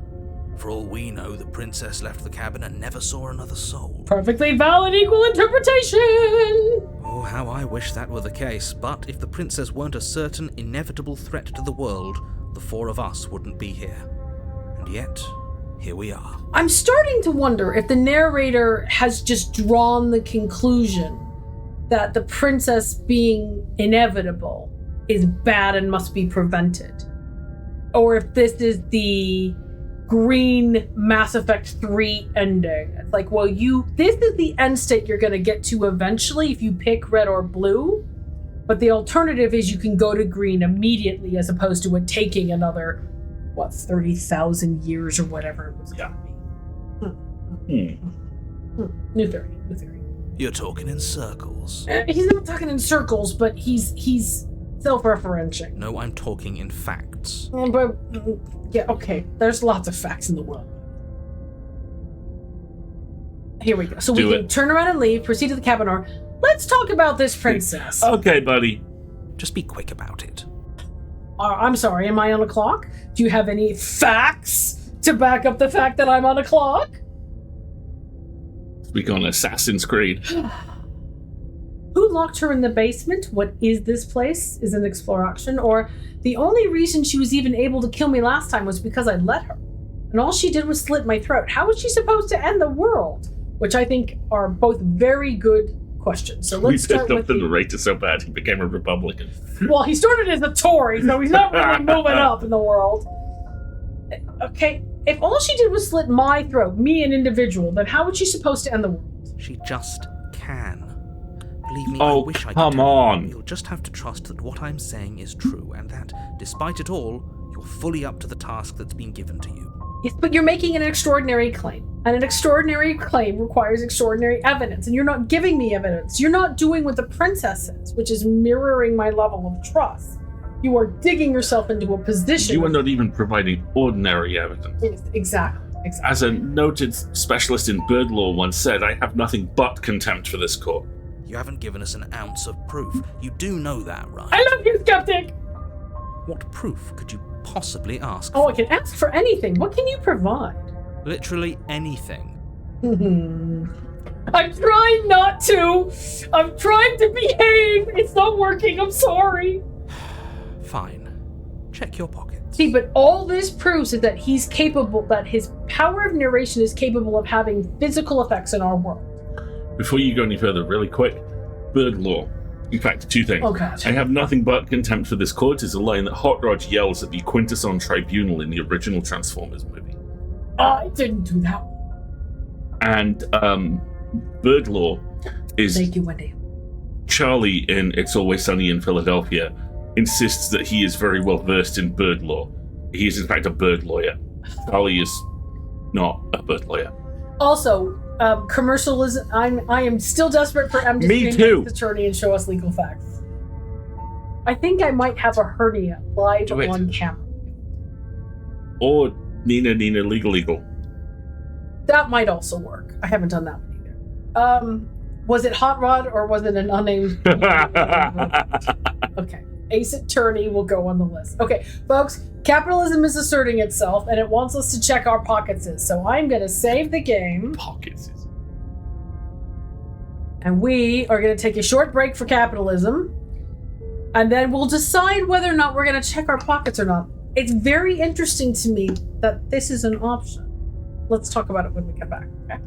For all we know, the princess left the cabin and never saw another soul. Perfectly valid equal interpretation! Oh, how I wish that were the case, but if the princess weren't a certain, inevitable threat to the world, the four of us wouldn't be here. And yet, here we are. I'm starting to wonder if the narrator has just drawn the conclusion that the princess being inevitable is bad and must be prevented. Or if this is the green Mass Effect 3 ending. It's like, well, this is the end state you're going to get to eventually if you pick red or blue, but the alternative is you can go to green immediately as opposed to it taking another, 30,000 years or whatever it was going to be. New theory. You're talking in circles. He's not talking in circles, but he's self-referential. No, I'm talking in facts. But yeah, okay. There's lots of facts in the world. Here we go. So we can turn around and leave, proceed to the cabin, or let's talk about this princess. Okay, buddy. Just be quick about it. I'm sorry, am I on a clock? Do you have any facts to back up the fact that I'm on a clock? Speak on Assassin's Creed. Who locked her in the basement? What is this place? Is an exploration. Or the only reason she was even able to kill me last time was because I let her. And all she did was slit my throat. How was she supposed to end the world? Which I think are both very good questions. So let's start with the narrator so bad he became a Republican. Well, he started as a Tory, so he's not really moving up in the world. Okay, if all she did was slit my throat, me an individual, then how was she supposed to end the world? She just can. Believe me, Oh, I wish I could. come on. You'll just have to trust that what I'm saying is true, and that, despite it all, you're fully up to the task that's been given to you. Yes, but you're making an extraordinary claim. And an extraordinary claim requires extraordinary evidence, and you're not giving me evidence. You're not doing what the princess says, which is mirroring my level of trust. You are digging yourself into a position. You are not even providing ordinary evidence. Yes, exactly. As a noted specialist in bird law once said, I have nothing but contempt for this court. You haven't given us an ounce of proof. You do know that, right? I love you, Skeptic! What proof could you possibly ask Oh, for? I can ask for anything. What can you provide? Literally anything. I'm trying not to. I'm trying to behave. It's not working. I'm sorry. Fine. Check your pockets. See, but all this proves is that he's capable, that his power of narration is capable of having physical effects in our world. Before you go any further, really quick, bird law. In fact, two things. Oh, God. I have nothing but contempt for this court is a line that Hot Rod yells at the Quintesson Tribunal in the original Transformers movie. I didn't do that. And Bird Law is Thank you, Wendy. Charlie in It's Always Sunny in Philadelphia insists that he is very well versed in bird law. He is in fact a bird lawyer. Charlie is not a bird lawyer. Also, commercialism. I am still desperate for M to Me be too. an attorney and show us legal facts. I think I might have a hernia live Do it. on camera. Or Nina Legal. That might also work. I haven't done that one either. Was it Hot Rod or was it an unnamed? Okay. Ace Attorney will go on the list. Okay, folks, capitalism is asserting itself and it wants us to check our pockets. So I'm going to save the game. Pockets. And we are going to take a short break for capitalism. And then we'll decide whether or not we're going to check our pockets or not. It's very interesting to me that this is an option. Let's talk about it when we come back, okay?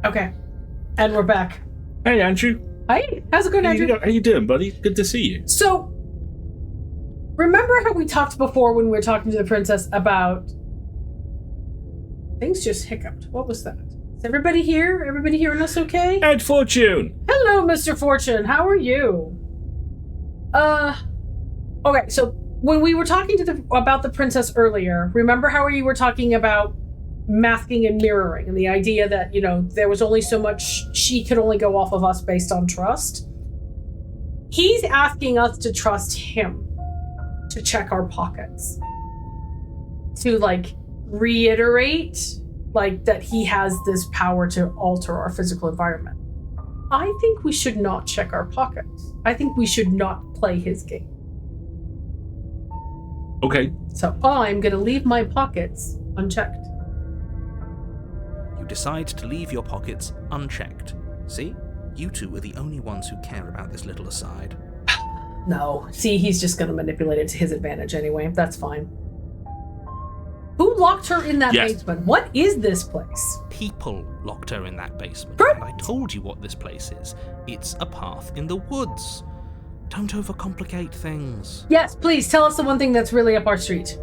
Okay. And we're back. Hey, Andrew. Hi. How's it going, Andrew? How you doing, buddy? Good to see you. So, remember how we talked before when we were talking to the princess about... Things just hiccuped. What was that? Is everybody here? Everybody hearing us okay? Ed Fortune. Hello, Mr. Fortune. How are you? Okay, so when we were talking about the princess earlier, remember how we were talking about masking and mirroring and the idea that, there was only so much she could only go off of us based on trust? he's asking us to trust him to check our pockets, to like reiterate like that he has this power to alter our physical environment. I think we should not check our pockets. I think we should not play his game. Okay. So I'm going to leave my pockets unchecked. You decide to leave your pockets unchecked. See? You two are the only ones who care about this little aside. No. See, he's just going to manipulate it to his advantage anyway. That's fine. Who locked her in that basement? What is this place? People locked her in that basement. Correct. And I told you what this place is. It's a path in the woods. Don't overcomplicate things. Yes, please tell us the one thing that's really up our street.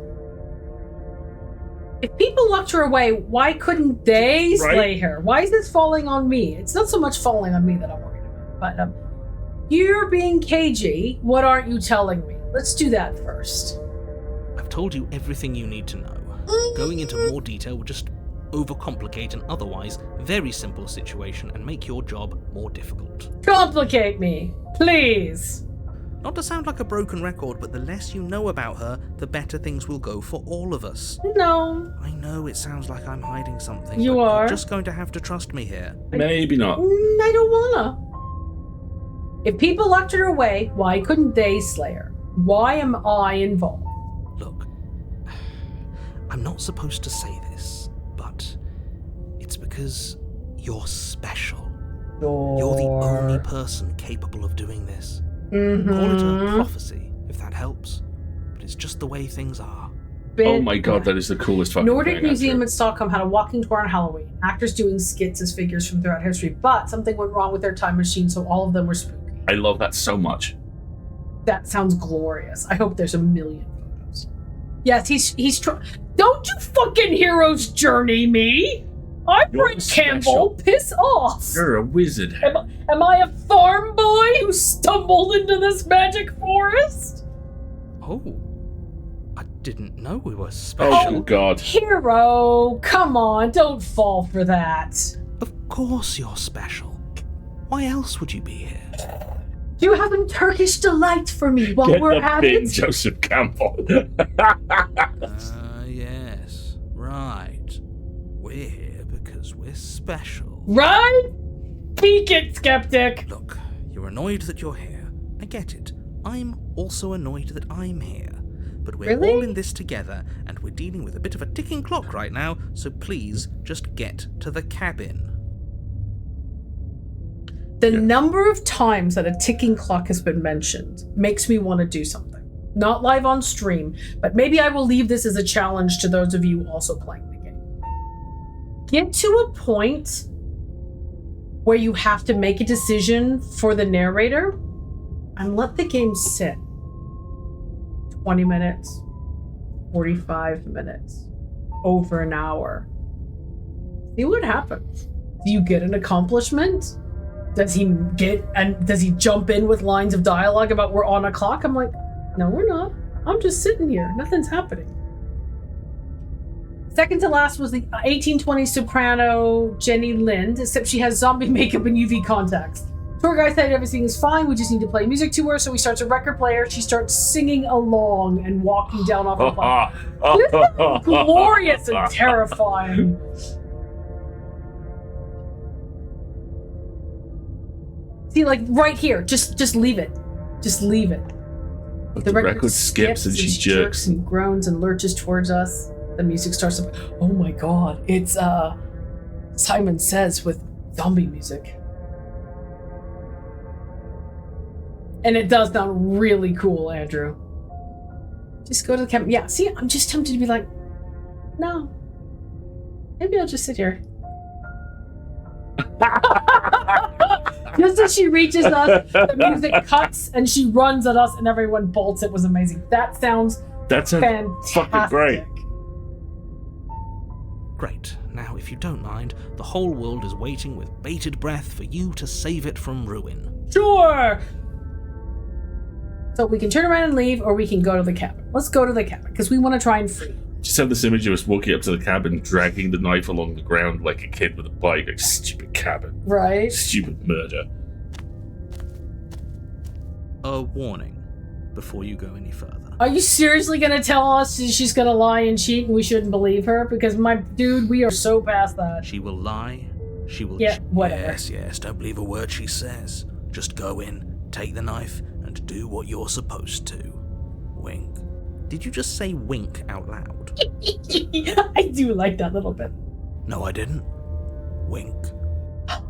If people locked her away, why couldn't they slay her? Why is this falling on me? It's not so much falling on me that I'm worried about, but you're being cagey. What aren't you telling me? Let's do that first. I've told you everything you need to know. Going into more detail would just overcomplicate an otherwise very simple situation and make your job more difficult. Complicate me, please. Not to sound like a broken record, but the less you know about her, the better things will go for all of us. No. I know it sounds like I'm hiding something. You but are. You're just going to have to trust me here. Maybe not. I don't wanna. If people locked her away, why couldn't they slay her? Why am I involved? Look, I'm not supposed to say this, but it's because you're special. You're the only person capable of doing this. Call it a prophecy, if that helps. But it's just the way things are. Oh my god, that is the coolest fucking Nordic thing, Museum Andrew. in Stockholm had a walking tour on Halloween. Actors doing skits as figures from throughout history, but something went wrong with their time machine, so all of them were spooky. I love that so much. That sounds glorious. I hope there's a million photos. Yes, he's Don't you fucking hero's journey me! I'm You're Frank Campbell. special. Piss off. You're a wizard. Am I a farm boy who stumbled into this magic forest? Oh, I didn't know we were special. Oh god. Hero, come on, don't fall for that. Of course you're special. Why else would you be here? Do you have some Turkish delight for me while Get we're the at bin, it? Joseph Campbell. Yes, right. We're here because we're special. Right? Peek it, skeptic. Look, you're annoyed that you're here. I get it. I'm also annoyed that I'm here. But we're Really? all in this together, and we're dealing with a bit of a ticking clock right now, so please just get to the cabin. The number of times that a ticking clock has been mentioned makes me want to do something. Not live on stream, but maybe I will leave this as a challenge to those of you also playing the game. Get to a point where you have to make a decision for the narrator and let the game sit. 20 minutes, 45 minutes, over an hour. See what happens. Do you get an accomplishment? Does he jump in with lines of dialogue about we're on a clock? I'm like, no, we're not. I'm just sitting here. Nothing's happening. Second to last was the 1820 soprano Jenny Lind, except she has zombie makeup and UV contacts. Tour guide said everything is fine. We just need to play music to her. So he starts a record player. She starts singing along and walking down off the platform. This is glorious and terrifying. See, like right here, just leave it. Just leave it. But the record skips and she jerks. and groans and lurches towards us. The music starts up. Oh my god, it's Simon Says with zombie music. And it does sound really cool, Andrew. Just go to the camera. Yeah, see, I'm just tempted to be like, no. Maybe I'll just sit here. Just as she reaches us, the music cuts and she runs at us and everyone bolts. It was amazing. That sounds fantastic. Fucking great. Great. Now, if you don't mind, the whole world is waiting with bated breath for you to save it from ruin. Sure! So we can turn around and leave, or we can go to the cabin. Let's go to the cabin, because we want to try and free. Just have this image of us walking up to the cabin, dragging the knife along the ground like a kid with a bike. Like, stupid cabin. Right? Stupid murder. a warning before you go any further. Are you seriously going to tell us she's going to lie and cheat and we shouldn't believe her? Because, my dude, we are so past that. She will lie. She will... Yeah, whatever. Yes, don't believe a word she says. Just go in, take the knife, and do what you're supposed to. Wink. Did you just say wink out loud? I do like that little bit. No, I didn't. Wink.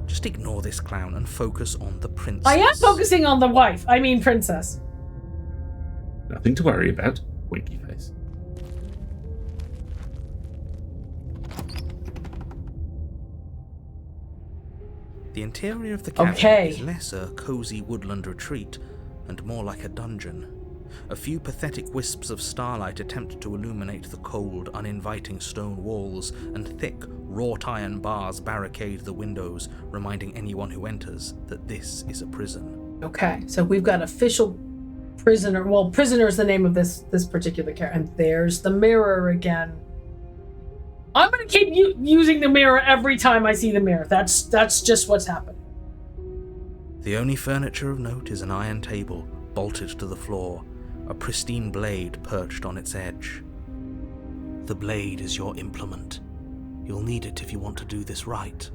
Just ignore this clown and focus on the princess. I am focusing on the wife. I mean princess. Nothing to worry about. Winky face. The interior of the cabin is less a cozy woodland retreat and more like a dungeon. A few pathetic wisps of starlight attempt to illuminate the cold, uninviting stone walls, and thick, wrought iron bars barricade the windows, reminding anyone who enters that this is a prison. Okay, so we've got official prisoner. Well, prisoner is the name of this particular character. And there's the mirror again. I'm going to keep using the mirror every time I see the mirror. That's just what's happening. The only furniture of note is an iron table bolted to the floor, a pristine blade perched on its edge. The blade is your implement. You'll need it if you want to do this right.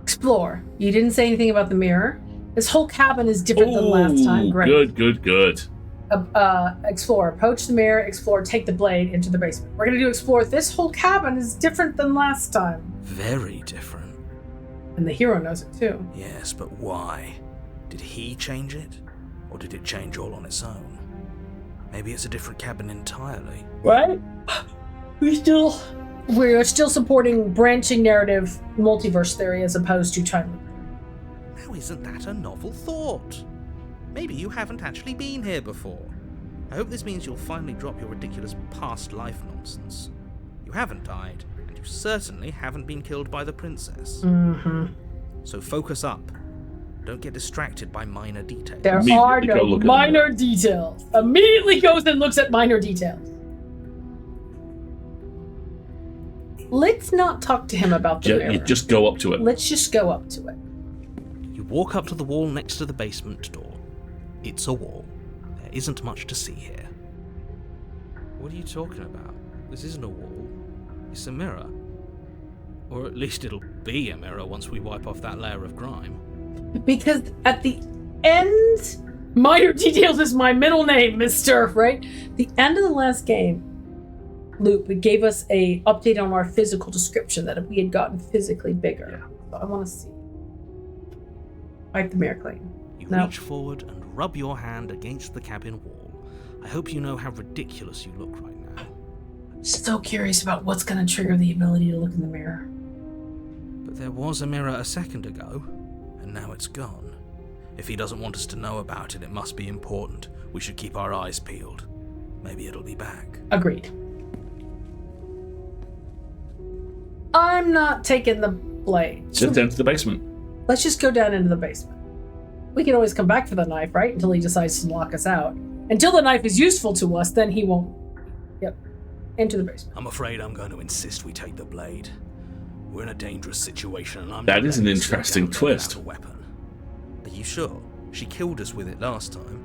Explore. You didn't say anything about the mirror. This whole cabin is different than last time. Great. Good. Explore. Approach the mirror. Explore. Take the blade into the basement. We're going to do explore. This whole cabin is different than last time. Very different. And the hero knows it too. Yes, but why? Did he change it? Or did it change all on its own? Maybe it's a different cabin entirely. Right? We're still supporting branching narrative multiverse theory as opposed to time loop. Now isn't that a novel thought? Maybe you haven't actually been here before. I hope this means you'll finally drop your ridiculous past life nonsense. You haven't died, and you certainly haven't been killed by the princess. Mm-hmm. So focus up. Don't get distracted by minor details. There are no minor details. Immediately goes and looks at minor details. Let's not talk to him about the mirror. You just go up to it. Let's just go up to it. You walk up to the wall next to the basement door. It's a wall. There isn't much to see here. What are you talking about? This isn't a wall. It's a mirror. Or at least it'll be a mirror once we wipe off that layer of grime. Because at the end, minor details is my middle name, mister, right? The end of the last game, loop, it gave us a update on our physical description that we had gotten physically bigger. Yeah. So I want to see. Wipe the mirror clean. You reach forward and rub your hand against the cabin wall. I hope you know how ridiculous you look right now. I'm so curious about what's going to trigger the ability to look in the mirror. But there was a mirror a second ago, and now it's gone. If he doesn't want us to know about it, it must be important. We should keep our eyes peeled. Maybe it'll be back. Agreed. I'm not taking the blade. Just down to the basement. Let's just go down into the basement. We can always come back for the knife, right? Until he decides to lock us out. Until the knife is useful to us, then he won't. Yep. Into the basement. I'm afraid I'm going to insist we take the blade. We're in a dangerous situation, and That is an interesting twist. A weapon. Are you sure? She killed us with it last time.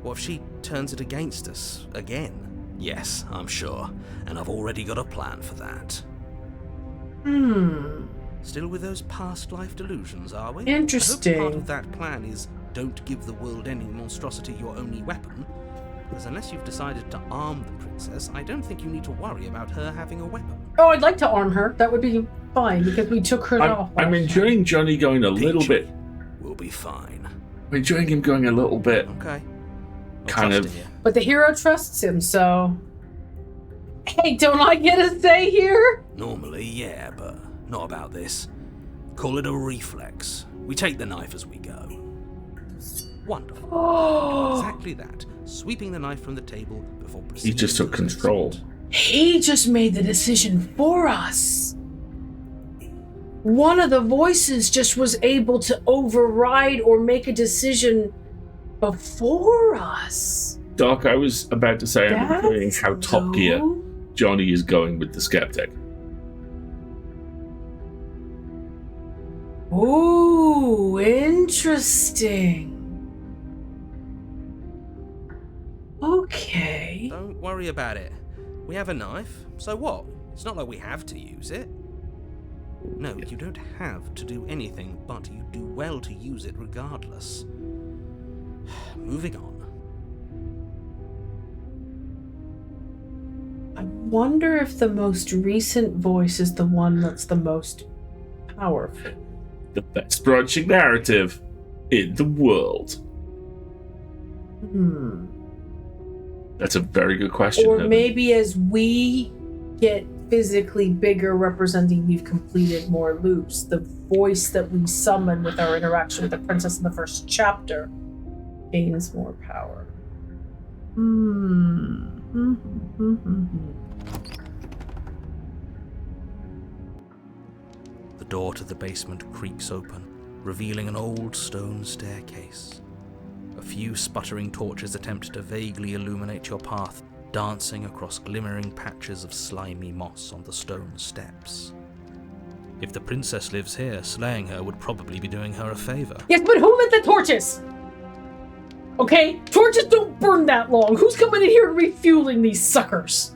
What if she turns it against us again? Yes, I'm sure, and I've already got a plan for that. Still with those past life delusions, are we? Interesting. I hope part of that plan is don't give the world any monstrosity your only weapon. Because unless you've decided to arm the princess, I don't think you need to worry about her having a weapon. Oh, I'd like to arm her. That would be fine, because we took her off. I'm enjoying Johnny going a little bit. We'll be fine. I'm enjoying him going a little bit. Okay. Kind of. But the hero trusts him, so... Hey, don't I get a say here? Normally, yeah, but not about this. Call it a reflex. We take the knife as we go. Wonderful. Oh. Exactly that. Sweeping the knife from the table before proceeding. He just took control. He just made the decision for us. One of the voices just was able to override or make a decision before us. Doc, I was about to say I'm enjoying how top gear Johnny is going with the skeptic. Ooh, interesting. worry about it. We have a knife, so what? It's not like we have to use it. No, you don't have to do anything, but you do well to use it regardless. Moving on. I wonder if the most recent voice is the one that's the most powerful. The best branching narrative in the world. That's a very good question. Or Heaven. maybe as we get physically bigger, representing we've completed more loops, the voice that we summon with our interaction with the princess in the first chapter gains more power. The door to the basement creaks open, revealing an old stone staircase. A few sputtering torches attempt to vaguely illuminate your path, dancing across glimmering patches of slimy moss on the stone steps. If the princess lives here, slaying her would probably be doing her a favor. Yes, but who lit the torches? Okay, torches don't burn that long. Who's coming in here and refueling these suckers?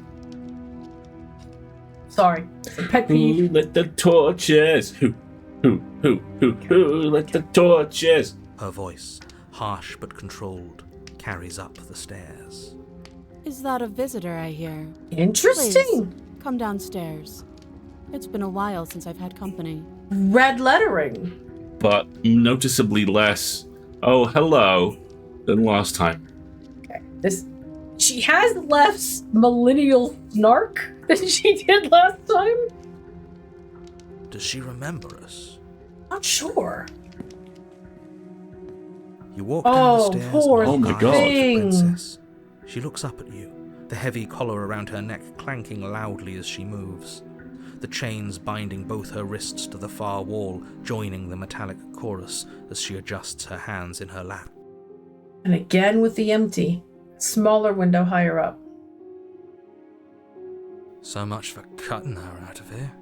Sorry, it's a pet Who peeve. lit the torches? Who lit the torches? Her voice, harsh but controlled, carries up the stairs. Is that a visitor I hear? Interesting. Please, come downstairs. It's been a while since I've had company. Red lettering. But noticeably less, oh, hello, than last time. Okay, she has less millennial snark than she did last time. Does she remember us? Not sure. You walk down the stairs poor Oh my and God. eyes the thing. princess. She looks up at you, the heavy collar around her neck clanking loudly as she moves. The chains binding both her wrists to the far wall, joining the metallic chorus as she adjusts her hands in her lap. And again with the empty, smaller window higher up. So much for cutting her out of here.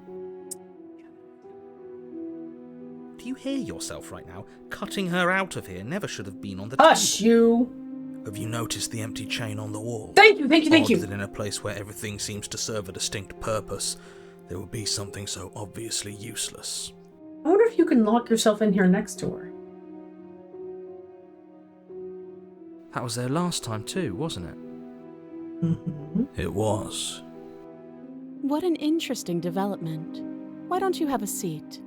Do you hear yourself right now? Cutting her out of here never should have been on the Hush, table. you. Have you noticed the empty chain on the wall? Thank you. Odd that in a place where everything seems to serve a distinct purpose, there would be something so obviously useless. I wonder if you can lock yourself in here next to her. That was there last time too, wasn't it? Mm-hmm. It was. What an interesting development. Why don't you have a seat?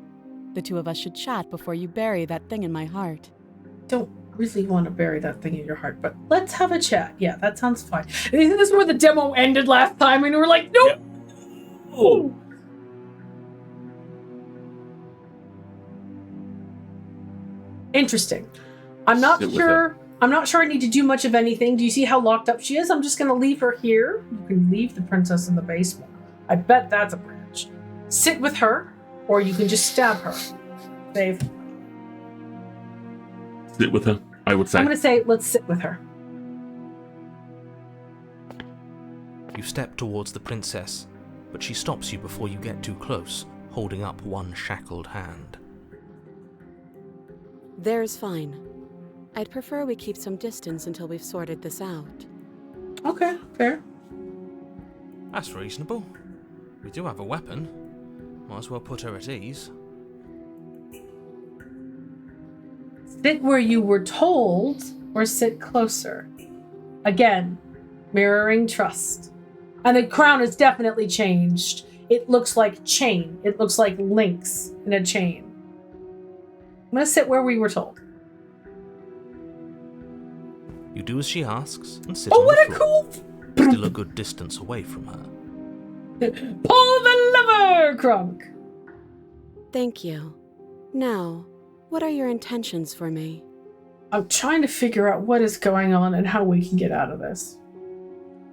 The two of us should chat before you bury that thing in my heart. Don't really want to bury that thing in your heart, but let's have a chat. Yeah, that sounds fine. Isn't this where the demo ended last time and we were like, nope. Yeah. Oh. Interesting. I'm not Sit with sure. I'm not sure I need to do much of anything. Do you see how locked up she is? I'm just going to leave her here. You can leave the princess in the basement. I bet that's a branch. Sit with her, or you can just stab her. Save. Sit with her, I would say. I'm going to say, let's sit with her. You step towards the princess, but she stops you before you get too close, holding up one shackled hand. There's fine. I'd prefer we keep some distance until we've sorted this out. Okay, fair. That's reasonable. We do have a weapon. Might as well put her at ease. Sit where you were told, or sit closer. Again, mirroring trust. And the crown has definitely changed. It looks like chain. It looks like links in a chain. I'm going to sit where we were told. You do as she asks and sit Oh, on what the a floor, cool... still a good distance away from her. Pull the lever, Crunk! Thank you. Now, what are your intentions for me? I'm trying to figure out what is going on and how we can get out of this.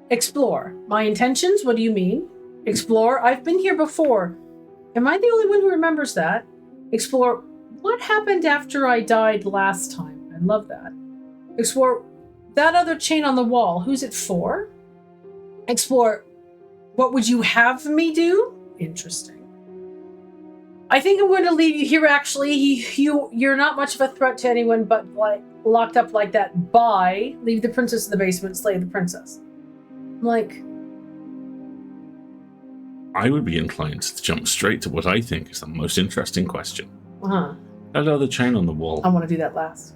Explore. My intentions? What do you mean? Explore. I've been here before. Am I the only one who remembers that? Explore. What happened after I died last time? I love that. Explore. That other chain on the wall. Who's it for? Explore. What would you have me do? Interesting. I think I'm going to leave you here, actually. You're not much of a threat to anyone, but like locked up like that. Bye. Leave the princess in the basement, slay the princess. I'm like, I would be inclined to jump straight to what I think is the most interesting question. Uh-huh. That other chain on the wall. I want to do that last.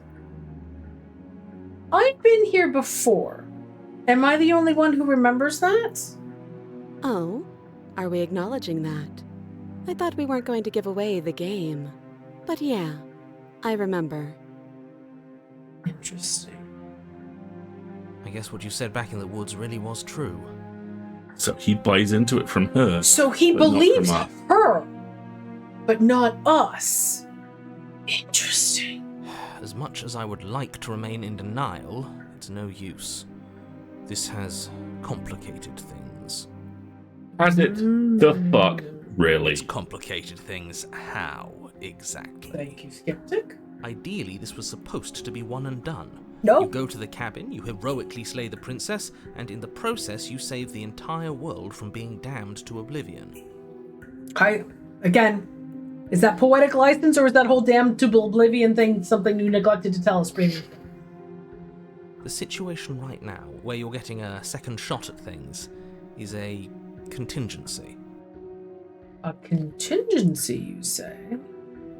I've been here before. Am I the only one who remembers that? Oh, are we acknowledging that? I thought we weren't going to give away the game. But yeah, I remember. Interesting. I guess what you said back in the woods really was true. So he buys into it from her. So he but not believes from us. her, but not us. Interesting. As much as I would like to remain in denial, it's no use. This has complicated things. Has it? The fuck? Really? It's complicated things how, exactly? Thank you, Skeptic. Ideally, this was supposed to be one and done. No. You go to the cabin, you heroically slay the princess, and in the process you save the entire world from being damned to oblivion. Again, is that poetic license or is that whole damned to oblivion thing something you neglected to tell us previously? The situation right now, where you're getting a second shot at things, is a contingency. A contingency, you say?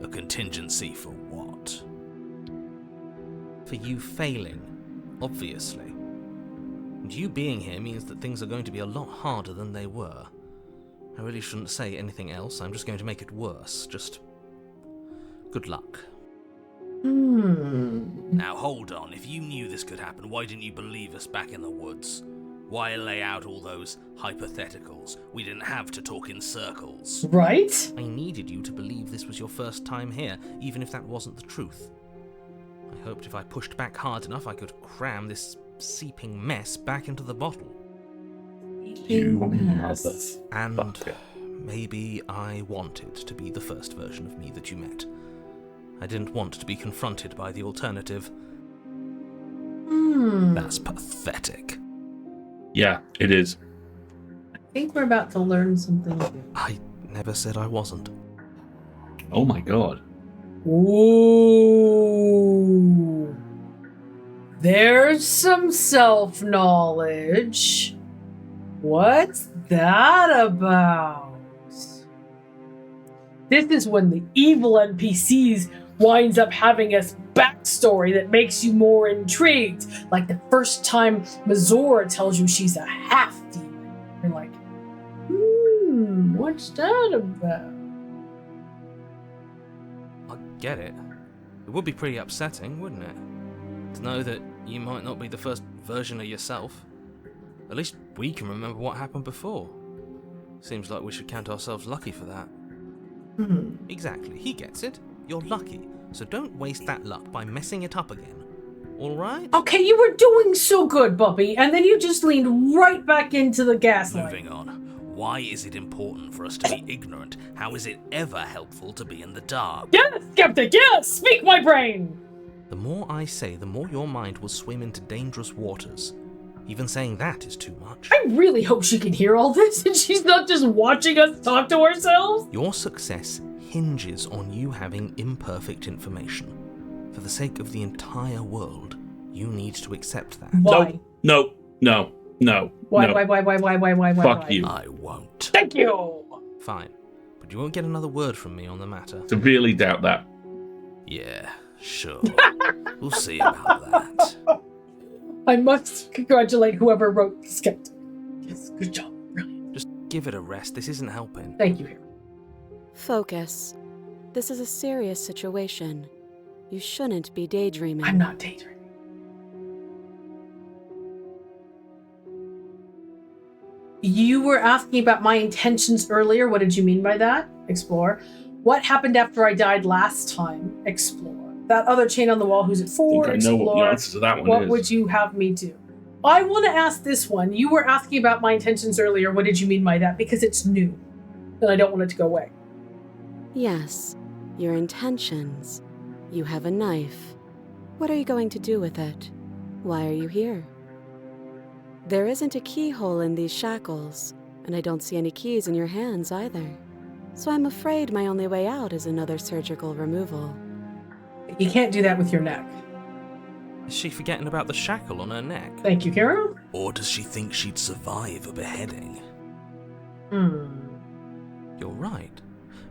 A contingency for what? For you failing, obviously. And you being here means that things are going to be a lot harder than they were. I really shouldn't say anything else, I'm just going to make it worse. Just good luck. Now hold on, if you knew this could happen, why didn't you believe us back in the woods? Why lay out all those hypotheticals? We didn't have to talk in circles. Right? I needed you to believe this was your first time here, even if that wasn't the truth. I hoped if I pushed back hard enough, I could cram this seeping mess back into the bottle. You mother. And maybe I wanted to be the first version of me that you met. I didn't want to be confronted by the alternative. That's pathetic. Yeah, it is. I think we're about to learn something new. I never said I wasn't. Oh my god. Ooh. There's some self-knowledge. What's that about? This is when the evil NPCs winds up having a backstory that makes you more intrigued. Like the first time Mazora tells you she's a half-demon. You're like, what's that about? I get it. It would be pretty upsetting, wouldn't it? To know that you might not be the first version of yourself. At least we can remember what happened before. Seems like we should count ourselves lucky for that. Exactly, he gets it. You're lucky, so don't waste that luck by messing it up again. Alright? Okay, you were doing so good, Bubby, and then you just leaned right back into the gaslight. Moving on. Why is it important for us to be ignorant? How is it ever helpful to be in the dark? Yes, Skeptic, yes! Speak my brain! The more I say, the more your mind will swim into dangerous waters. Even saying that is too much. I really hope she can hear all this and she's not just watching us talk to ourselves. Your success hinges on you having imperfect information. For the sake of the entire world, you need to accept that. Why? No. Why? Fuck you. I won't. Thank you! Fine. But you won't get another word from me on the matter. Severely doubt that. Yeah, sure. We'll see about that. I must congratulate whoever wrote the Skeptic. Yes, good job. Brilliant. Just give it a rest. This isn't helping. Thank you, Hero. Focus. This is a serious situation. You shouldn't be daydreaming. I'm not daydreaming. You were asking about my intentions earlier. What did you mean by that? Explore. What happened after I died last time? Explore. That other chain on the wall, who's it for? I think I know Explore. what the answer to that one What is. would you have me do? I want to ask this one. You were asking about my intentions earlier. What did you mean by that? Because it's new. And I don't want it to go away. Yes, your intentions. You have a knife. What are you going to do with it? Why are you here? There isn't a keyhole in these shackles, and I don't see any keys in your hands either. So I'm afraid my only way out is another surgical removal. You can't do that with your neck. Is she forgetting about the shackle on her neck? Thank you, Kira. Or does she think she'd survive a beheading? right.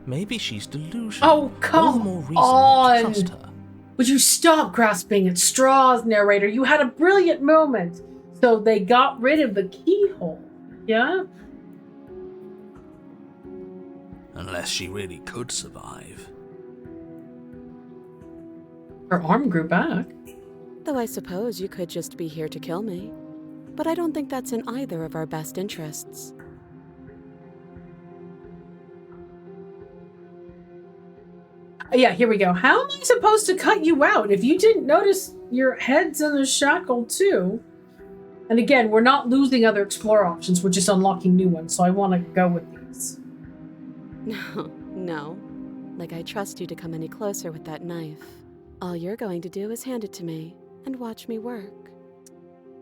Maybe she's delusional. Oh, come All the more reason on. not to trust her. Would you stop grasping at straws, narrator? You had a brilliant moment. So they got rid of the keyhole. Yeah? Unless she really could survive. Her arm grew back. Though I suppose you could just be here to kill me. But I don't think that's in either of our best interests. Yeah, here we go. How am I supposed to cut you out if you didn't notice your head's in a shackle too? And again, we're not losing other explore options. We're just unlocking new ones. So I want to go with these. No. Like I trust you to come any closer with that knife. All you're going to do is hand it to me and watch me work.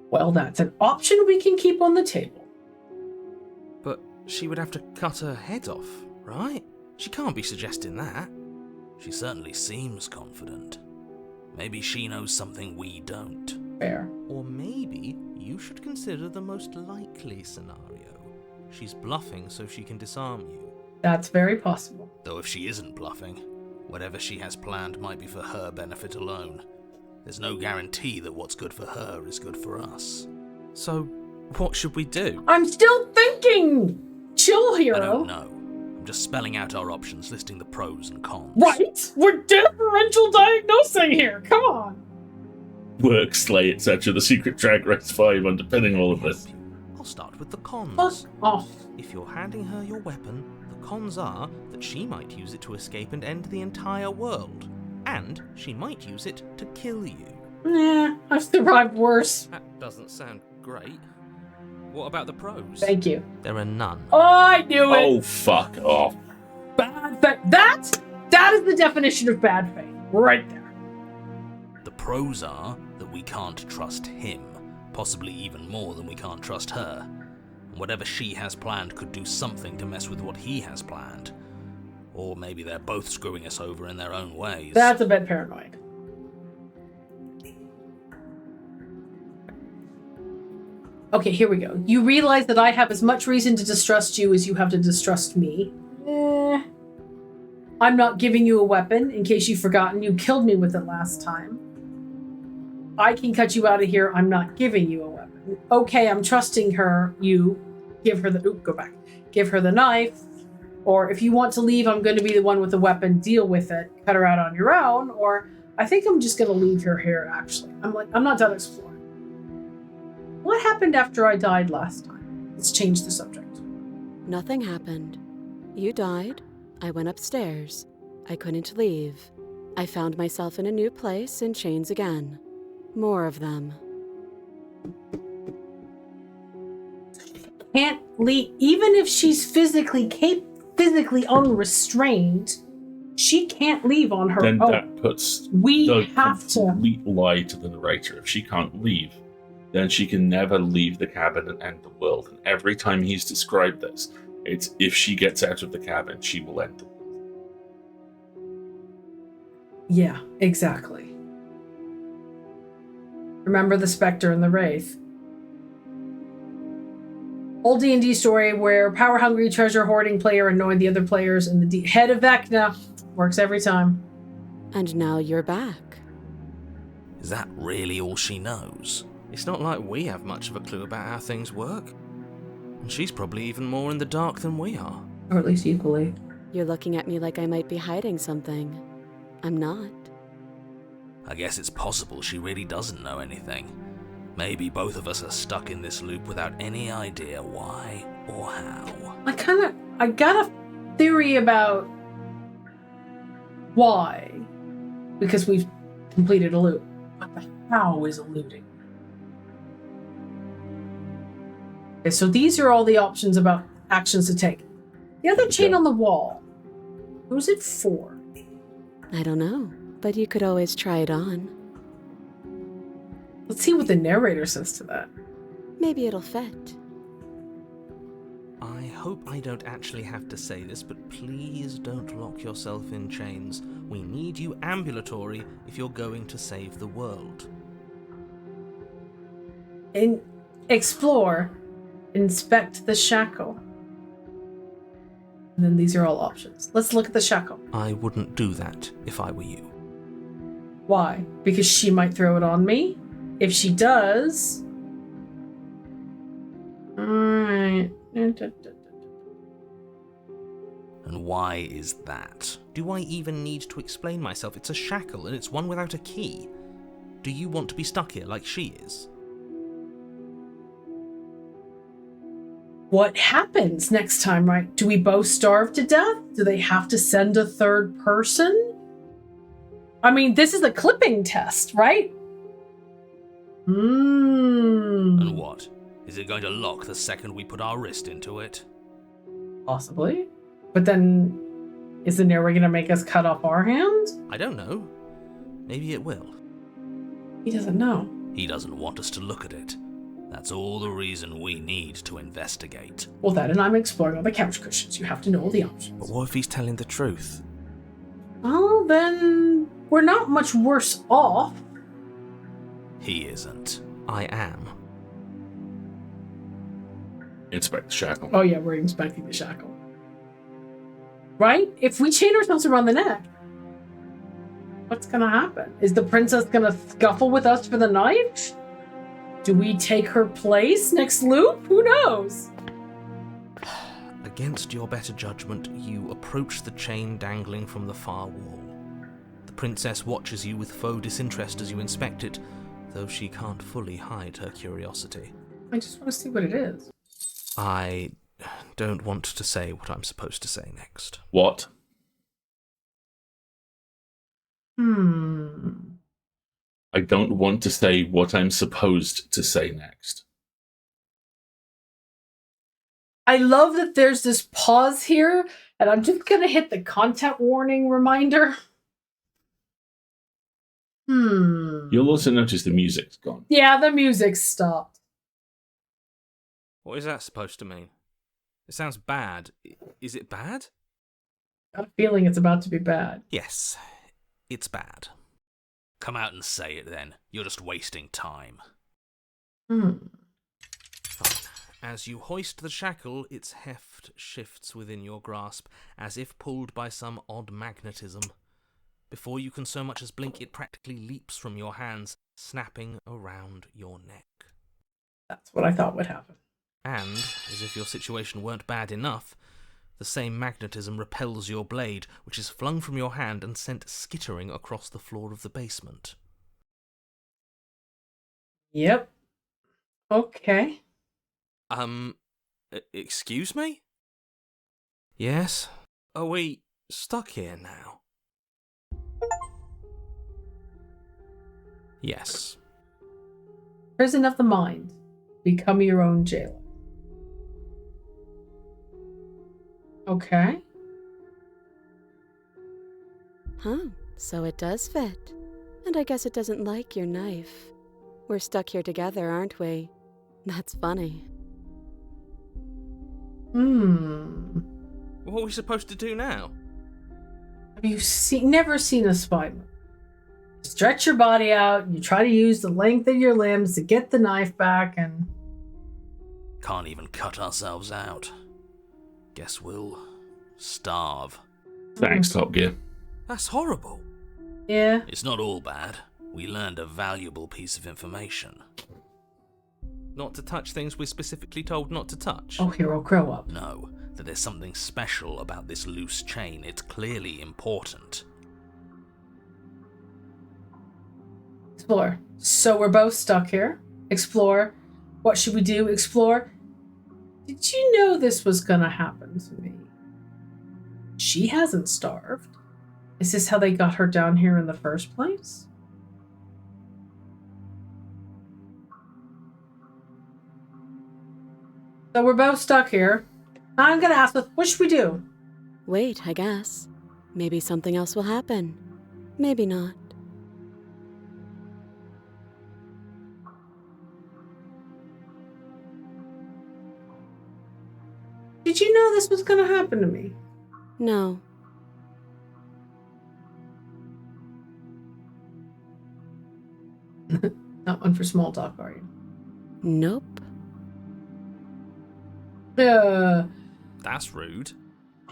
Well, that's an option we can keep on the table. But she would have to cut her head off, right? She can't be suggesting that. She certainly seems confident. Maybe she knows something we don't. Fair. Or maybe you should consider the most likely scenario. She's bluffing so she can disarm you. That's very possible. Though if she isn't bluffing, whatever she has planned might be for her benefit alone. There's no guarantee that what's good for her is good for us. So, what should we do? I'm still thinking! Chill, hero. I don't know. I'm just spelling out our options, listing the pros and cons. Right? We're differential diagnosing here. Come on. Work, slay, etc. The Secret Drag Race 5 underpinning all of this. I'll start with the cons. Fuck off. If you're handing her your weapon, the cons are that she might use it to escape and end the entire world. And she might use it to kill you. Nah, I've survived worse. That doesn't sound great. What about the pros? Thank you. There are none. Oh, I knew it. Oh, fuck off. Bad faith. That is the definition of bad faith. Right there. The pros are that we can't trust him, possibly even more than we can't trust her. And whatever she has planned could do something to mess with what he has planned. Or maybe they're both screwing us over in their own ways. That's a bit paranoid. Okay, here we go. You realize that I have as much reason to distrust you as you have to distrust me. I'm not giving you a weapon. In case you've forgotten, you killed me with it last time. I can cut you out of here. I'm not giving you a weapon. Okay, I'm trusting her. You give her the... Oop, go back. Give her the knife. Or if you want to leave, I'm going to be the one with the weapon. Deal with it. Cut her out on your own. Or I think I'm just going to leave her here, actually. I'm not done exploring. What happened after I died last time? Let's change the subject. Nothing happened. You died. I went upstairs. I couldn't leave. I found myself in a new place in chains again. More of them. Can't leave. Even if she's physically unrestrained, she can't leave on her Then own. that puts We the have to. complete lie to the narrator. If she can't leave, then she can never leave the cabin and end the world. And every time he's described this, it's if she gets out of the cabin, she will end the world. Yeah, exactly. Remember the Spectre and the Wraith. Old D&D story where power-hungry, treasure-hoarding player annoyed the other players, and the head of Vecna works every time. And now you're back. Is that really all she knows? It's not like we have much of a clue about how things work. And she's probably even more in the dark than we are. Or at least equally. You're looking at me like I might be hiding something. I'm not. I guess it's possible she really doesn't know anything. Maybe both of us are stuck in this loop without any idea why or how. I got a theory about why. Because we've completed a loop. But the how is eluding. Okay, so these are all the options about actions to take. The other chain on the wall, who's it for? I don't know, but you could always try it on. Let's see what the narrator says to that. Maybe it'll fit. I hope I don't actually have to say this, but please don't lock yourself in chains. We need you ambulatory if you're going to save the world. Explore. Inspect the shackle. And then these are all options. Let's look at the shackle. I wouldn't do that if I were you. Why? Because she might throw it on me? If she does... Alright. And why is that? Do I even need to explain myself? It's a shackle, and it's one without a key. Do you want to be stuck here like she is? What happens next time, right? Do we both starve to death? Do they have to send a third person? I mean, this is a clipping test, right? And what? Is it going to lock the second we put our wrist into it? Possibly. But then, isn't Nero going to make us cut off our hand? I don't know. Maybe it will. He doesn't know. He doesn't want us to look at it. That's all the reason we need to investigate. Well, then, and I'm exploring all the couch cushions. You have to know all the options. But what if he's telling the truth? Well, then, we're not much worse off. He isn't. I am. Inspect the shackle. Oh yeah, we're inspecting the shackle. Right? If we chain ourselves around the neck, what's gonna happen? Is the princess gonna scuffle with us for the knife? Do we take her place next loop? Who knows? Against your better judgment, you approach the chain dangling from the far wall. The princess watches you with faux disinterest as you inspect it, though she can't fully hide her curiosity. I just want to see what it is. I don't want to say what I'm supposed to say next. What? I don't want to say what I'm supposed to say next. I love that there's this pause here, and I'm just gonna hit the content warning reminder. You'll also notice the music's gone. Yeah, the music stopped. What is that supposed to mean? It sounds bad. Is it bad? Got a feeling it's about to be bad. Yes, it's bad. Come out and say it then. You're just wasting time. Fine. As you hoist the shackle, its heft shifts within your grasp, as if pulled by some odd magnetism. Before you can so much as blink, it practically leaps from your hands, snapping around your neck. That's what I thought would happen. And, as if your situation weren't bad enough, the same magnetism repels your blade, which is flung from your hand and sent skittering across the floor of the basement. Yep. Okay. Excuse me? Yes? Are we stuck here now? Yes. Prison of the mind. Become your own jailer. Okay. Huh, so it does fit. And I guess it doesn't like your knife. We're stuck here together, aren't we? That's funny. What are we supposed to do now? Have you never seen a spy movie? Stretch your body out, you try to use the length of your limbs to get the knife back, and... Can't even cut ourselves out. Guess we'll starve. Thanks, Top Gear. That's horrible. Yeah. It's not all bad. We learned a valuable piece of information. Not to touch things we're specifically told not to touch. Oh, hero, grow up. No, that there's something special about this loose chain. It's clearly important. Explore. So we're both stuck here. Explore. What should we do? Explore. Did you know this was gonna happen to me? She hasn't starved. Is this how they got her down here in the first place? So we're both stuck here. I'm gonna ask, what should we do? Wait, I guess. Maybe something else will happen. Maybe not. Did you know this was gonna happen to me? No. Not one for small talk, are you? Nope. That's rude.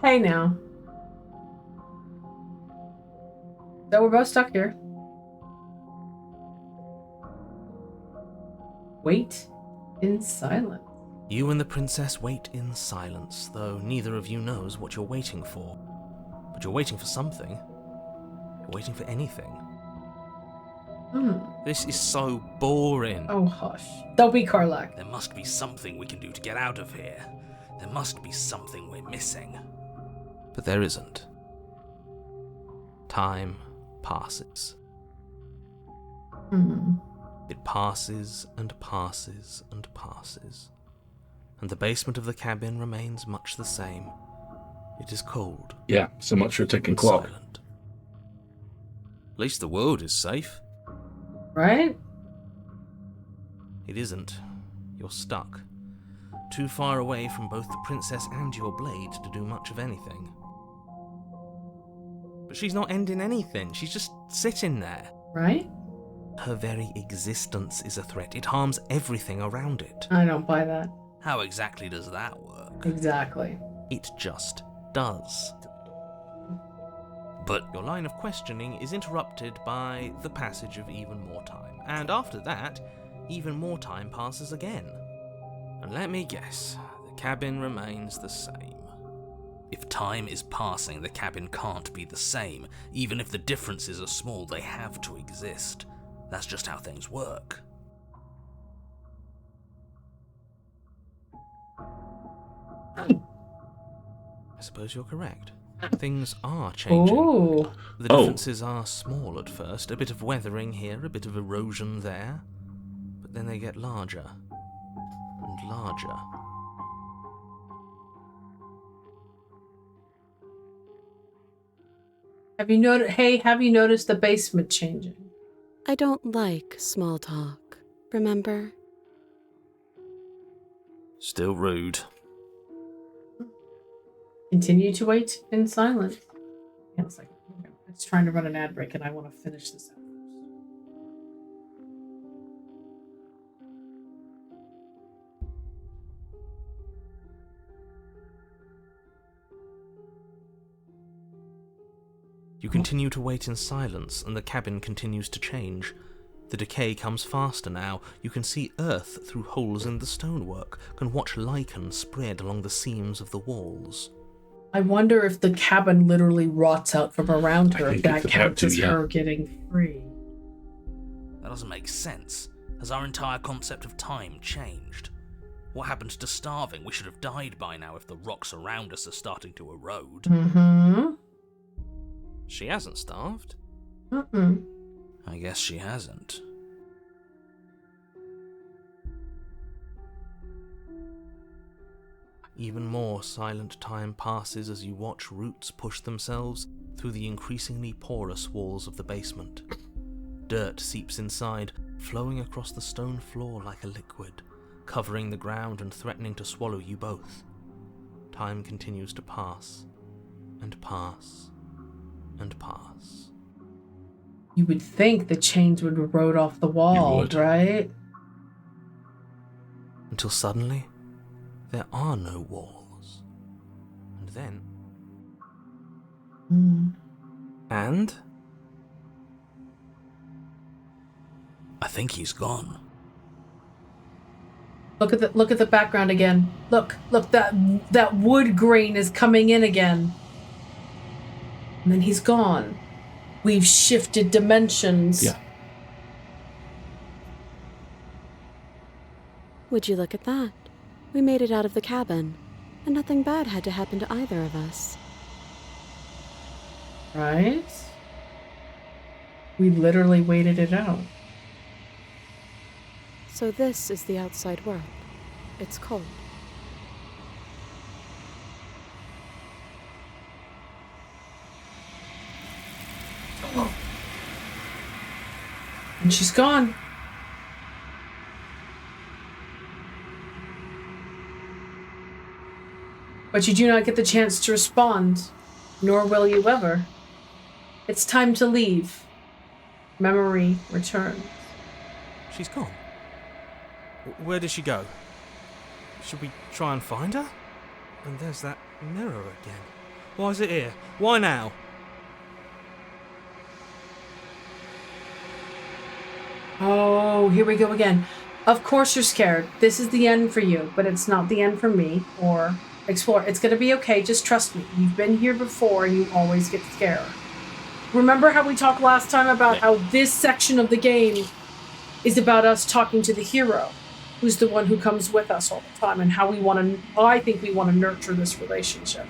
Hey now. So we're both stuck here. Wait in silence. You and the princess wait in silence, though neither of you knows what you're waiting for. But you're waiting for something. You're waiting for anything. This is so boring. Oh, hush. Don't be Karlak. There must be something we can do to get out of here. There must be something we're missing. But there isn't. Time passes. It passes and passes and passes. And the basement of the cabin remains much the same. It is cold. Yeah, so much for a ticking and clock. silent. At least the world is safe. Right? It isn't. You're stuck. Too far away from both the princess and your blade to do much of anything. But she's not ending anything. She's just sitting there. Right? Her very existence is a threat. It harms everything around it. I don't buy that. How exactly does that work? Exactly. It just does. But Your line of questioning is interrupted by the passage of even more time. And after that, even more time passes again. And let me guess, the cabin remains the same. if time is passing, the cabin can't be the same. Even if the differences are small, they have to exist. That's just how things work. I suppose you're correct. Things are changing. Ooh. The differences are small at first, a bit of weathering here, a bit of erosion there, but then they get larger and larger. Have you noticed the basement changing? I don't like small talk, remember? Still rude. Continue to wait in silence. Hang on a second. It's trying to run an ad break and I want to finish this out first. You continue to wait in silence, and the cabin continues to change. The decay comes faster now. You can see earth through holes in the stonework, can watch lichen spread along the seams of the walls. I wonder if the cabin literally rots out from around her, I if think that it's about counts as to, yeah. her getting free. That doesn't make sense. Has our entire concept of time changed? What happened to starving? We should have died by now if the rocks around us are starting to erode. Mm-hmm. She hasn't starved. Mm-mm. I guess she hasn't. Even more silent time passes as you watch roots push themselves through the increasingly porous walls of the basement. Dirt seeps inside, flowing across the stone floor like a liquid, covering the ground and threatening to swallow you both. Time continues to pass, and pass, and pass. You would think the chains would erode off the wall, would. right? Until suddenly, there are no walls. And then... And? I think he's gone. Look at the background again. Look, that wood grain is coming in again. And then he's gone. We've shifted dimensions. Yeah. Would you look at that? We made it out of the cabin, and nothing bad had to happen to either of us. Right? We literally waited it out. So this is the outside world. It's cold. And she's gone. But you do not get the chance to respond, nor will you ever. It's time to leave. Memory returns. she's gone. Where did she go? Should we try and find her? And there's that mirror again. Why is it here? Why now? Oh, here we go again. Of course you're scared. This is the end for you, but it's not the end for me or Explore. It's going to be okay. Just trust me. You've been here before and you always get scared. Remember how we talked last time about how this section of the game is about us talking to the hero, who's the one who comes with us all the time, and how I think we want to nurture this relationship.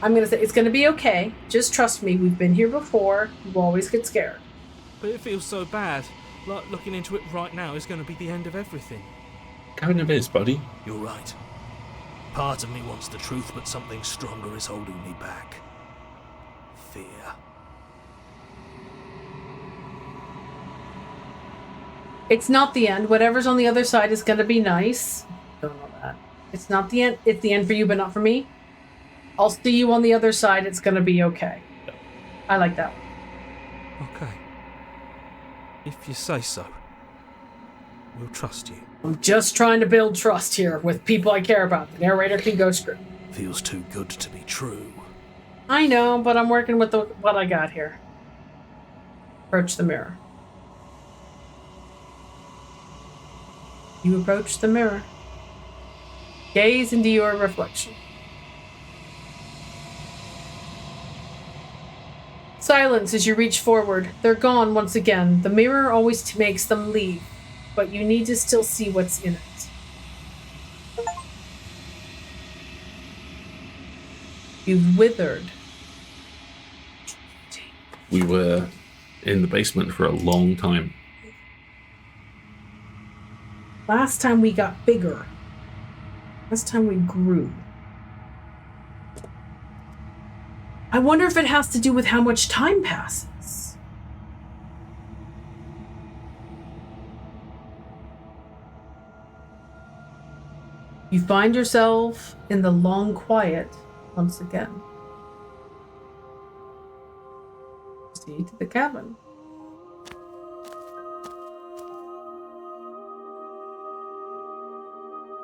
I'm going to say, it's going to be okay. Just trust me. We've been here before. You always get scared. But it feels so bad. Like looking into it right now is going to be the end of everything. Kind of is, buddy. You're right. Part of me wants the truth, but something stronger is holding me back. Fear. It's not the end. Whatever's on the other side is going to be nice. Don't know that. It's not the end. It's the end for you, but not for me. I'll see you on the other side. It's going to be okay. I like that one. Okay. If you say so. We'll trust you. I'm just trying to build trust here with people I care about. The narrator can go screw. Feels too good to be true. I know, but I'm working with what I got here. Approach the mirror. You approach the mirror. Gaze into your reflection. Silence as you reach forward. They're gone once again. The mirror always makes them leave, but you need to still see what's in it. You've withered. We were in the basement for a long time. Last time we got bigger. Last time we grew. I wonder if it has to do with how much time passes. You find yourself in the long quiet once again. Proceed to the cabin.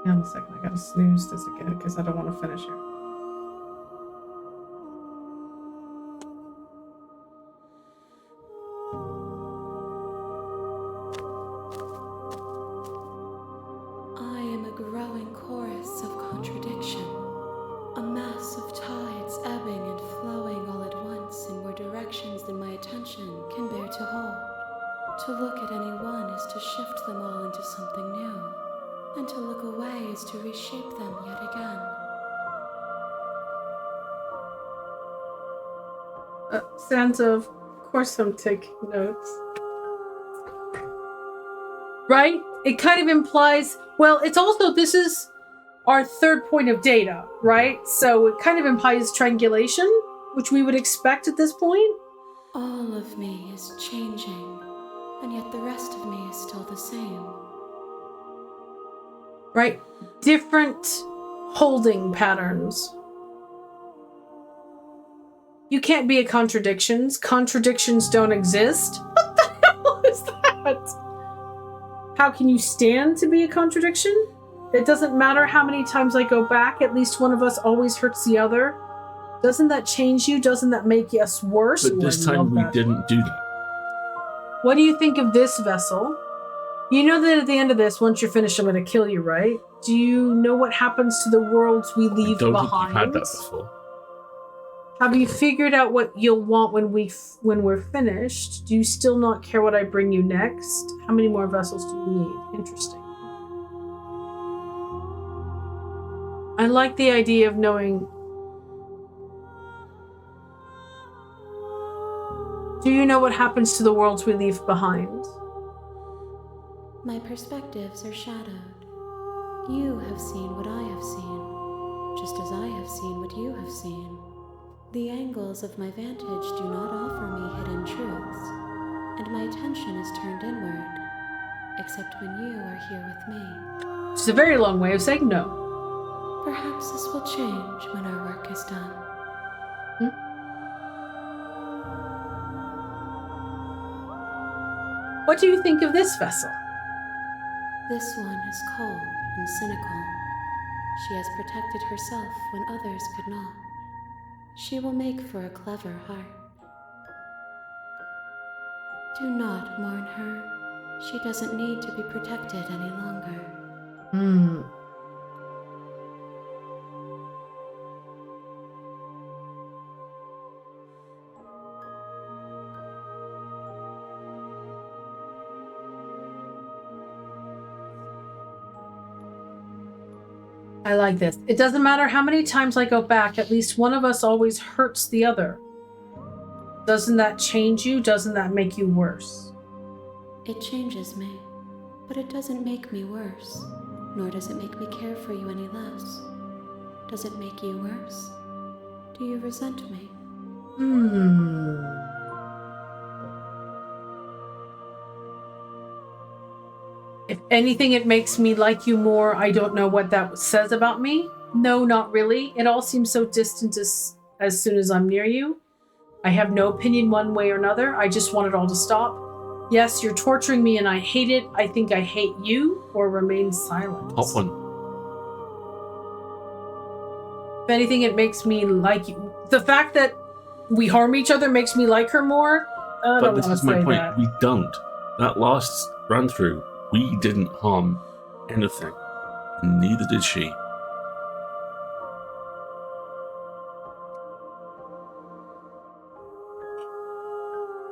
Hang on a second, I gotta snooze this again because I don't want to finish here. I am a growing chorus of contradiction, a mass of tides ebbing and flowing all at once in more directions than my attention can bear to hold. To look at any one is to shift them all into something new. And to look away is to reshape them yet again. Santa, of course I'm taking notes. Right? It kind of implies, well, it's also, this is our third point of data, right? So it kind of implies triangulation, which we would expect at this point. All of me is changing, and yet the rest of me is still the same. Right? Different holding patterns. You can't be a contradictions. Contradictions don't exist. What the hell is that? How can you stand to be a contradiction? It doesn't matter how many times I go back, at least one of us always hurts the other. Doesn't that change you? Doesn't that make us worse? But this time we didn't do that. What do you think of this vessel? You know that at the end of this, once you're finished, I'm going to kill you, right? Do you know what happens to the worlds we leave I don't behind? think you've had that before. Have you figured out what you'll want when we're finished? Do you still not care what I bring you next? How many more vessels do you need? Interesting. I like the idea of knowing. Do you know what happens to the worlds we leave behind? My perspectives are shadowed. You have seen what I have seen, just as I have seen what you have seen. The angles of my vantage do not offer me hidden truths, and my attention is turned inward, except when you are here with me. It's a very long way of saying no. Perhaps this will change when our work is done. What do you think of this vessel? This one is cold and cynical. She has protected herself when others could not. She will make for a clever harp. Do not mourn her. She doesn't need to be protected any longer. I like this. It doesn't matter how many times I go back, at least one of us always hurts the other. Doesn't that change you? Doesn't that make you worse? It changes me, but it doesn't make me worse, nor does it make me care for you any less. Does it make you worse? Do you resent me? If anything, it makes me like you more. I don't know what that says about me. No, not really. It all seems so distant as soon as I'm near you. I have no opinion one way or another. I just want it all to stop. Yes, you're torturing me and I hate it. I think I hate you, or remain silent. Top one. If anything, it makes me like you. The fact that we harm each other makes me like her more. I But don't this want is to my say point. that. We don't. That last run through, we didn't harm anything. And neither did she.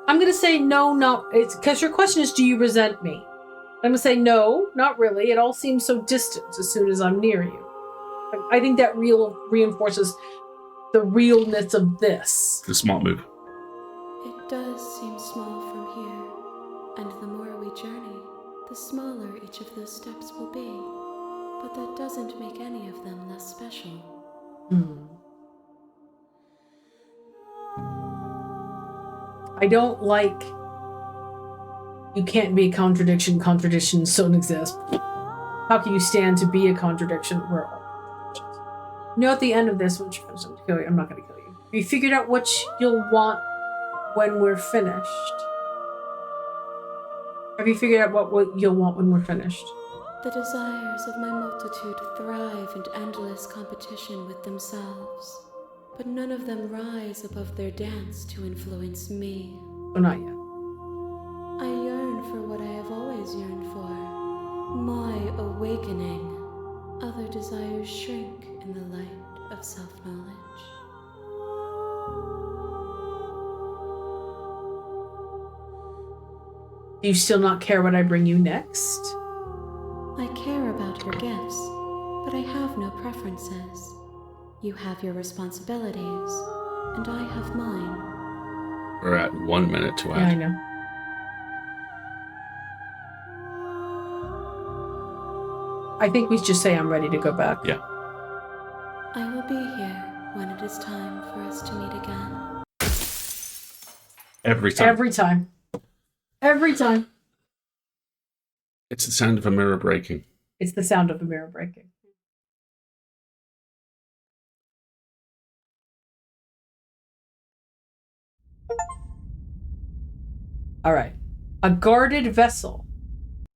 I'm going to say no, not... It's because your question is, do you resent me? I'm going to say no, not really. It all seems so distant as soon as I'm near you. I think that reinforces the realness of this. The smart move. It does seem small from here, and the more we journey, the smaller each of those steps will be. But that doesn't make any of them less special. I don't like... You can't be a contradiction. Contradictions don't exist. How can you stand to be a contradiction? We're all contradictions. You know, at the end of this, once you're finished, I'm not going to kill you. Have you figured out what you'll want when we're finished? Have you figured out what you'll want when we're finished? The desires of my multitude thrive in endless competition with themselves, but none of them rise above their dance to influence me. Oh, not yet. I yearn for what I have always yearned for, my awakening. Other desires shrink in the light of self-knowledge. Do you still not care what I bring you next? I care about your gifts, but I have no preferences. You have your responsibilities, and I have mine. We're at 1 minute to Yeah, I add. know. I think we just say I'm ready to go back. Yeah. I will be here when it is time for us to meet again. Every time. Every time. Every time. It's the sound of a mirror breaking. It's the sound of a mirror breaking. All right. A guarded vessel.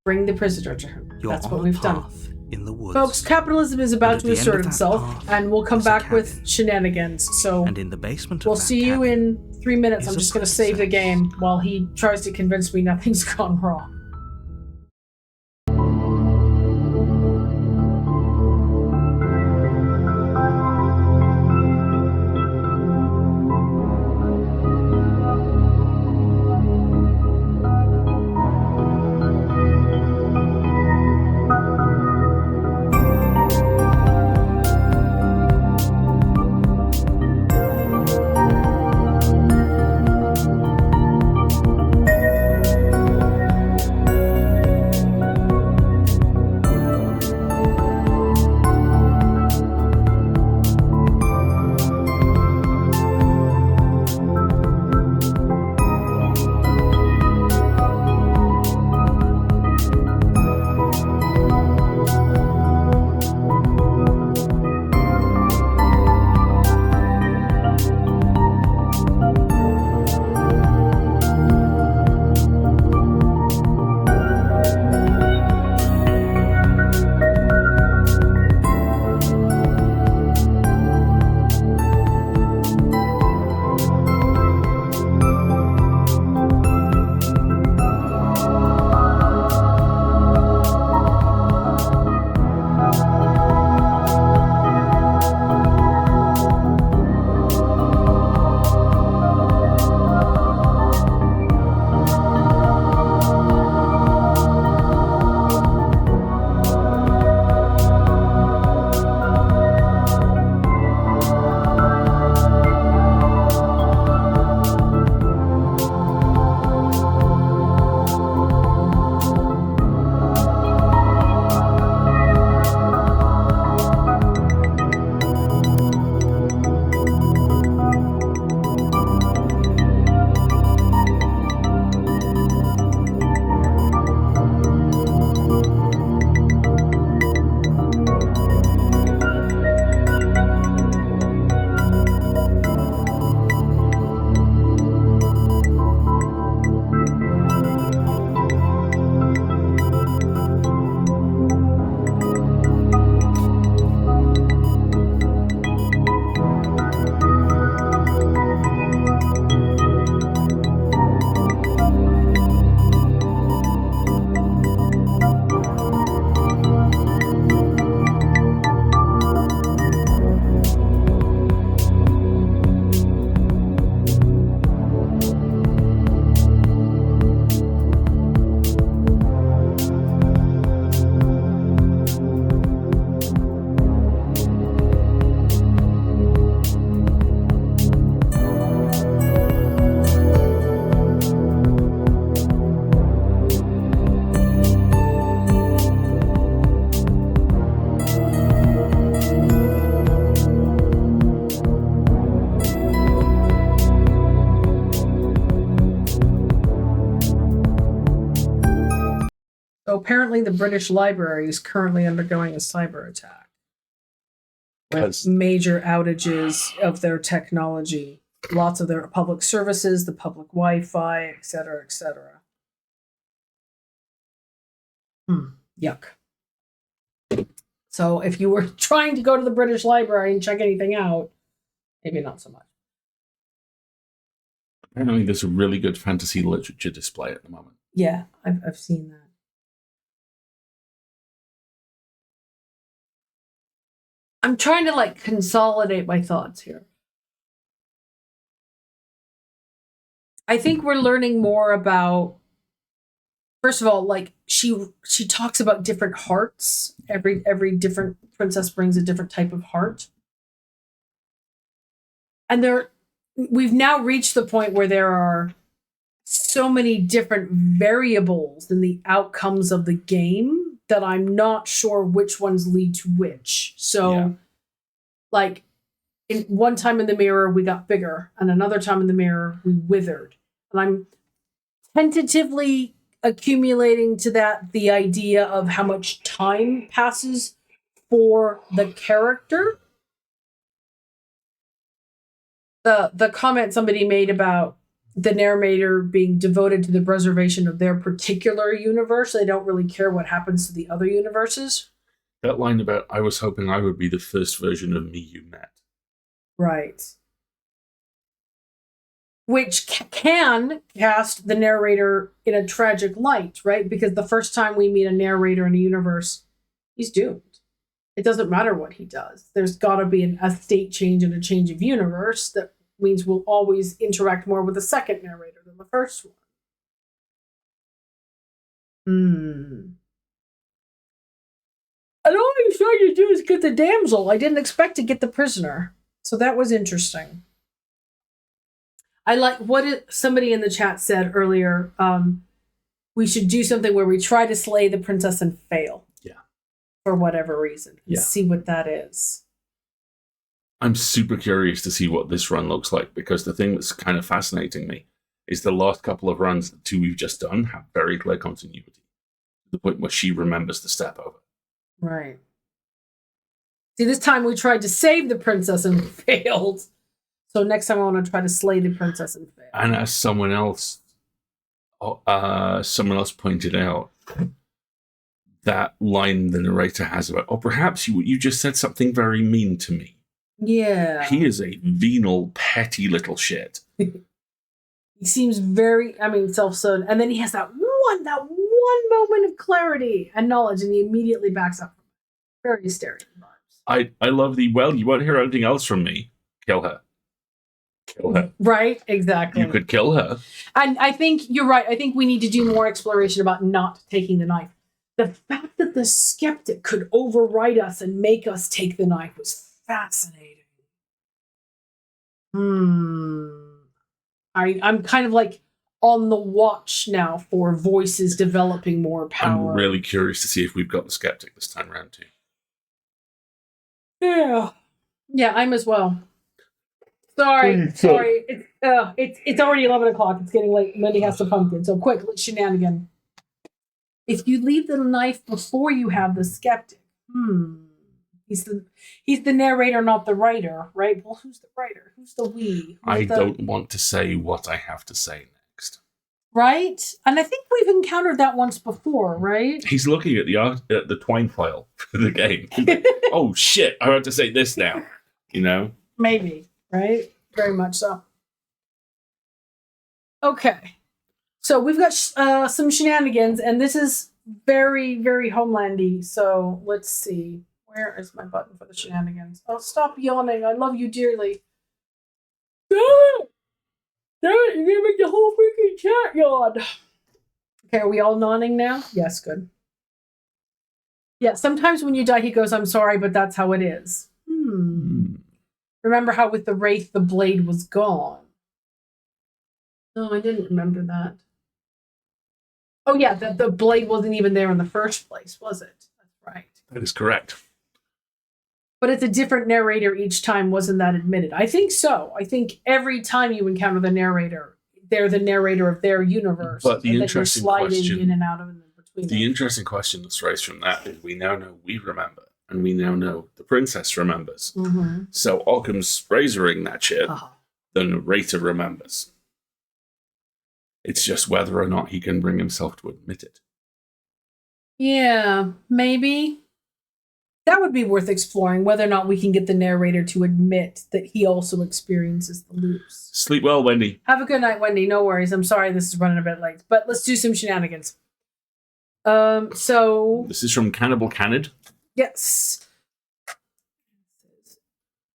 Bring the prisoner to her. You're That's on what a we've done. path in the woods. Folks, capitalism is about And at to the end assert of that itself, path and we'll come is a back with cabin. shenanigans. So And in the basement of we'll that see you cabin in 3 minutes. is I'm a just going to save the princess. game while he tries to convince me nothing's gone wrong. So apparently the British Library is currently undergoing a cyber attack. With 'Cause- major outages of their technology. Lots of their public services, the public Wi-Fi, et cetera, et cetera. Yuck. So if you were trying to go to the British Library and check anything out, maybe not so much. Apparently, there's a really good fantasy literature display at the moment. Yeah, I've seen that. I'm trying to like consolidate my thoughts here. I think we're learning more about, first of all, like she talks about different hearts. Every different princess brings a different type of heart. And we've now reached the point where there are so many different variables in the outcomes of the game that I'm not sure which ones lead to which. So, Yeah. like, in one time in the mirror, we got bigger, and another time in the mirror, we withered. And I'm tentatively accumulating to that the idea of how much time passes for the character. The comment somebody made about the narrator being devoted to the preservation of their particular universe. They don't really care what happens to the other universes. That line about, I was hoping I would be the first version of me you met. Right. Which can cast the narrator in a tragic light, right? Because the first time we meet a narrator in a universe, he's doomed. It doesn't matter what he does. There's got to be a state change and a change of universe that means we'll always interact more with the second narrator than the first one. And all he was trying to do is get the damsel. I didn't expect to get the prisoner. So that was interesting. I like what somebody in the chat said earlier. We should do something where we try to slay the princess and fail. Yeah. For whatever reason. And Yeah. see what that is. I'm super curious to see what this run looks like, because the thing that's kind of fascinating me is the last couple of runs, the two we've just done, have very clear continuity. To the point where she remembers the step over. Right. See, this time we tried to save the princess and failed. So next time I want to try to slay the princess and fail. And as someone else pointed out, that line the narrator has about, oh, perhaps you just said something very mean to me. Yeah. He is a venal, petty little shit. He seems very, self-centered. And then he has that one moment of clarity and knowledge, and he immediately backs up. Very hysterical vibes. I love you won't hear anything else from me. Kill her. Kill her. Right, exactly. You could kill her. And I think you're right. I think we need to do more exploration about not taking the knife. The fact that the skeptic could override us and make us take the knife was fascinating. I'm kind of like on the watch now for voices developing more power. I'm really curious to see if we've got the skeptic this time around too. Yeah, I'm as well. Sorry. It's already 11 o'clock. It's getting late. Mindy has to pumpkin. So quick, shenanigan. If you leave the knife before you have the skeptic, he's the narrator, not the writer, right? Well, who's the writer? Who's the we? Don't want to say what I have to say next. Right? And I think we've encountered that once before, right? He's looking at the twine file for the game. Like, oh shit! I have to say this now. You know? Maybe. Right? Very much so. Okay. So we've got some shenanigans, and this is very, very homelandy. So let's see. Where is my button for the shenanigans? Oh, stop yawning. I love you dearly. Damn it, you're gonna make the whole freaking chat yawn. Okay, are we all nodding now? Yes, good. Yeah, sometimes when you die, he goes, I'm sorry, but that's how it is. Remember how with the Wraith, the blade was gone? No, I didn't remember that. Oh, yeah, the blade wasn't even there in the first place, was it? That's right. That is correct. But it's a different narrator each time, wasn't that admitted? I think so. I think every time you encounter the narrator, they're the narrator of their universe. But the and interesting then you're sliding question in and out of it between between The them. interesting question that's raised from that is we now know we remember, and we now know the princess remembers. Mm-hmm. So Occam's razoring that shit, Uh-huh. the narrator remembers. It's just whether or not he can bring himself to admit it. Yeah, maybe. That would be worth exploring, whether or not we can get the narrator to admit that he also experiences the loops. Sleep well, Wendy. Have a good night, Wendy. No worries. I'm sorry this is running a bit late, but let's do some shenanigans. So This is from Cannibal Canid. yes.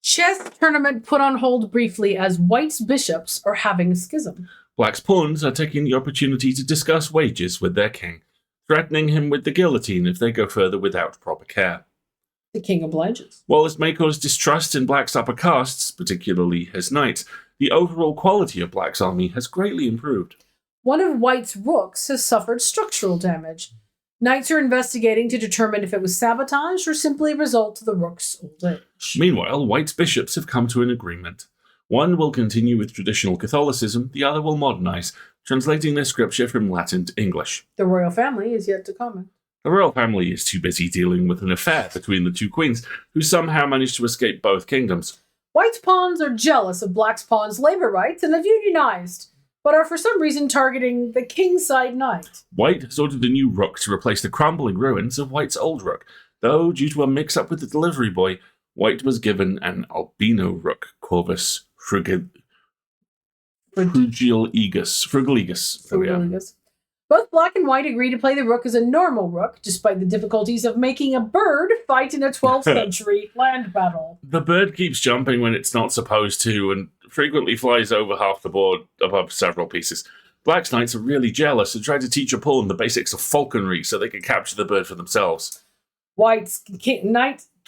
Chess tournament put on hold briefly as White's bishops are having a schism. Black's pawns are taking the opportunity to discuss wages with their king, threatening him with the guillotine if they go further without proper care. The king obliges. While this may cause distrust in Black's upper castes, particularly his knights, the overall quality of Black's army has greatly improved. One of White's rooks has suffered structural damage. Knights are investigating to determine if it was sabotage or simply a result of the rook's old age. Meanwhile, White's bishops have come to an agreement. One will continue with traditional Catholicism, the other will modernize, translating their scripture from Latin to English. The royal family is yet to comment. The royal family is too busy dealing with an affair between the two queens, who somehow managed to escape both kingdoms. White's pawns are jealous of Black's pawns' labor rights and have unionized, but are for some reason targeting the kingside knight. White has ordered a new rook to replace the crumbling ruins of White's old rook, though due to a mix-up with the delivery boy, White was given an albino rook, Corvus Frugaligus. There we are. Both Black and White agree to play the rook as a normal rook, despite the difficulties of making a bird fight in a 12th century land battle. The bird keeps jumping when it's not supposed to, and frequently flies over half the board above several pieces. Black's knights are really jealous and try to teach a pawn the basics of falconry so they can capture the bird for themselves. White's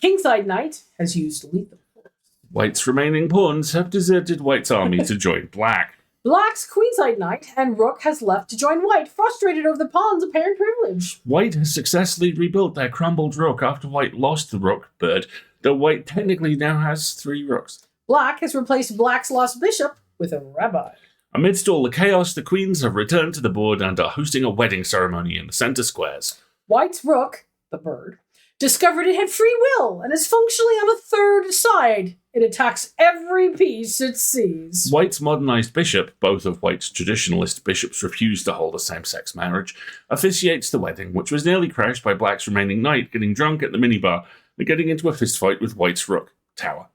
kingside knight has used lethal force. White's remaining pawns have deserted White's army to join Black. Black's queenside knight and rook has left to join White, frustrated over the pawn's apparent privilege. White has successfully rebuilt their crumbled rook after White lost the rook bird, though White technically now has 3 rooks. Black has replaced Black's lost bishop with a rabbi. Amidst all the chaos, the queens have returned to the board and are hosting a wedding ceremony in the center squares. White's rook, the bird, discovered it had free will and is functionally on a third side. It attacks every piece it sees. White's modernized bishop, both of White's traditionalist bishops refused to hold a same-sex marriage, officiates the wedding, which was nearly crashed by Black's remaining knight getting drunk at the minibar and getting into a fistfight with White's rook, Tower.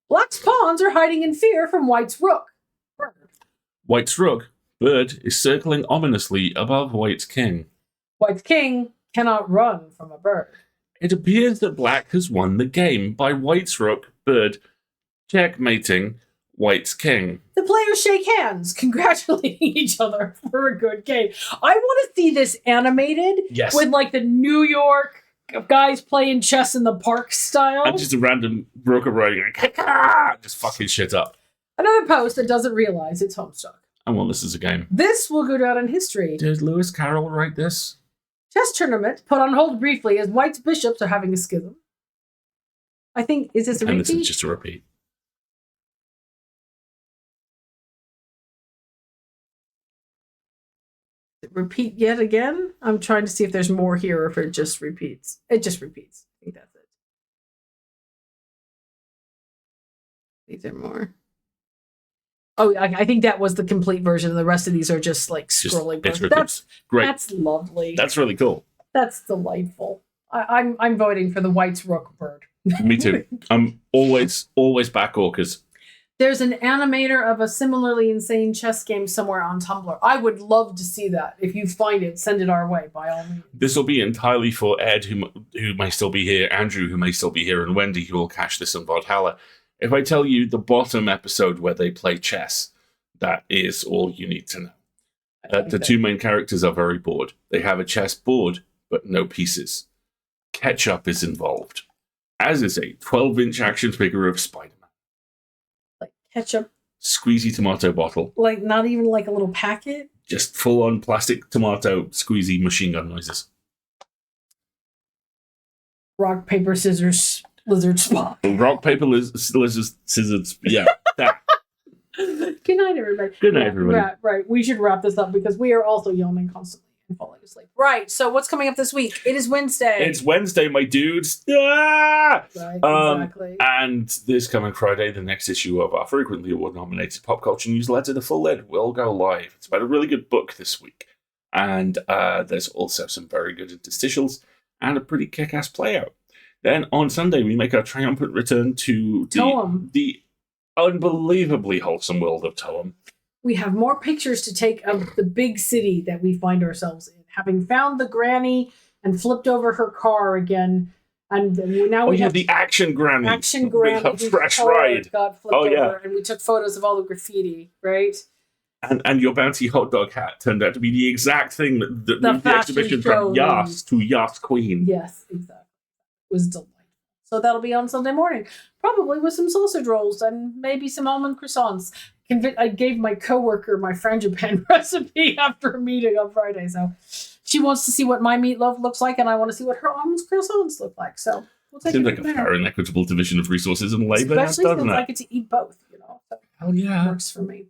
Black's pawns are hiding in fear from White's rook, bird. White's rook, bird, is circling ominously above White's king. White's king cannot run from a bird. It appears that Black has won the game by White's rook, bird, checkmating White's king. The players shake hands, congratulating each other for a good game. I want to see this animated Yes. with like the New York guys playing chess in the park style. And just a random broker riding, just fucking shit up. Another post that doesn't realize it's Homestuck. I want this as a game. This will go down in history. Did Lewis Carroll write this? Chess tournament put on hold briefly as White's bishops are having a schism. I think, is this a And this is repeat? just a repeat. Repeat yet again? I'm trying to see if there's more here or if it just repeats. It just repeats. I think that's it. These are more. Oh, I think that was the complete version. The rest of these are just like Just scrolling. bits That's, ripples. Great. that's lovely. That's really cool. That's delightful. I'm voting for the White's Rook bird. Me too. I'm always back orcas. There's an animator of a similarly insane chess game somewhere on Tumblr. I would love to see that. If you find it, send it our way, by all means. This will be entirely for Ed, who may still be here, Andrew, who may still be here, and Wendy, who will catch this on Valhalla. If I tell you the bottom episode where they play chess, that is all you need to know. The two main characters are very bored. They have a chess board, but no pieces. Ketchup is involved, as is a 12-inch action figure of Spider-Man. Like ketchup, Squeezy tomato bottle. like not even like a little packet. Just full-on plastic tomato squeezy machine gun noises. Rock, paper, scissors, lizard spot. Rock, paper, scissors. Yeah, that. Good night, everybody. Good night, everybody. Right. We should wrap this up because we are also yawning constantly. and falling asleep. Right. So what's coming up this week? It is Wednesday. It's Wednesday, my dudes. Ah! Right, exactly. And this coming Friday, the next issue of our frequently award-nominated pop culture newsletter, The Full Lid, will go live. It's about a really good book this week. And there's also some very good interstitials and a pretty kick-ass play-out. Then on Sunday, we make our triumphant return to the unbelievably wholesome world of Toem. We have more pictures to take of the big city that we find ourselves in. Having found the granny and flipped over her car again, and now we have the action granny. Action granny. A fresh ride. Got flipped over, and we took photos of all the graffiti, right? And your bouncy hot dog hat turned out to be the exact thing that moved the exhibition from Yas to Yas Queen. Yes, exactly. It was delightful. So that'll be on Sunday morning, probably with some sausage rolls and maybe some almond croissants. I gave my coworker my frangipane recipe after a meeting on Friday, so she wants to see what my meatloaf looks like, and I want to see what her almond croissants look like. So we'll take Seems it like a from fair there. and equitable division of resources and labor, Especially doesn't since it? I get to eat both, So Hell yeah. it works for me.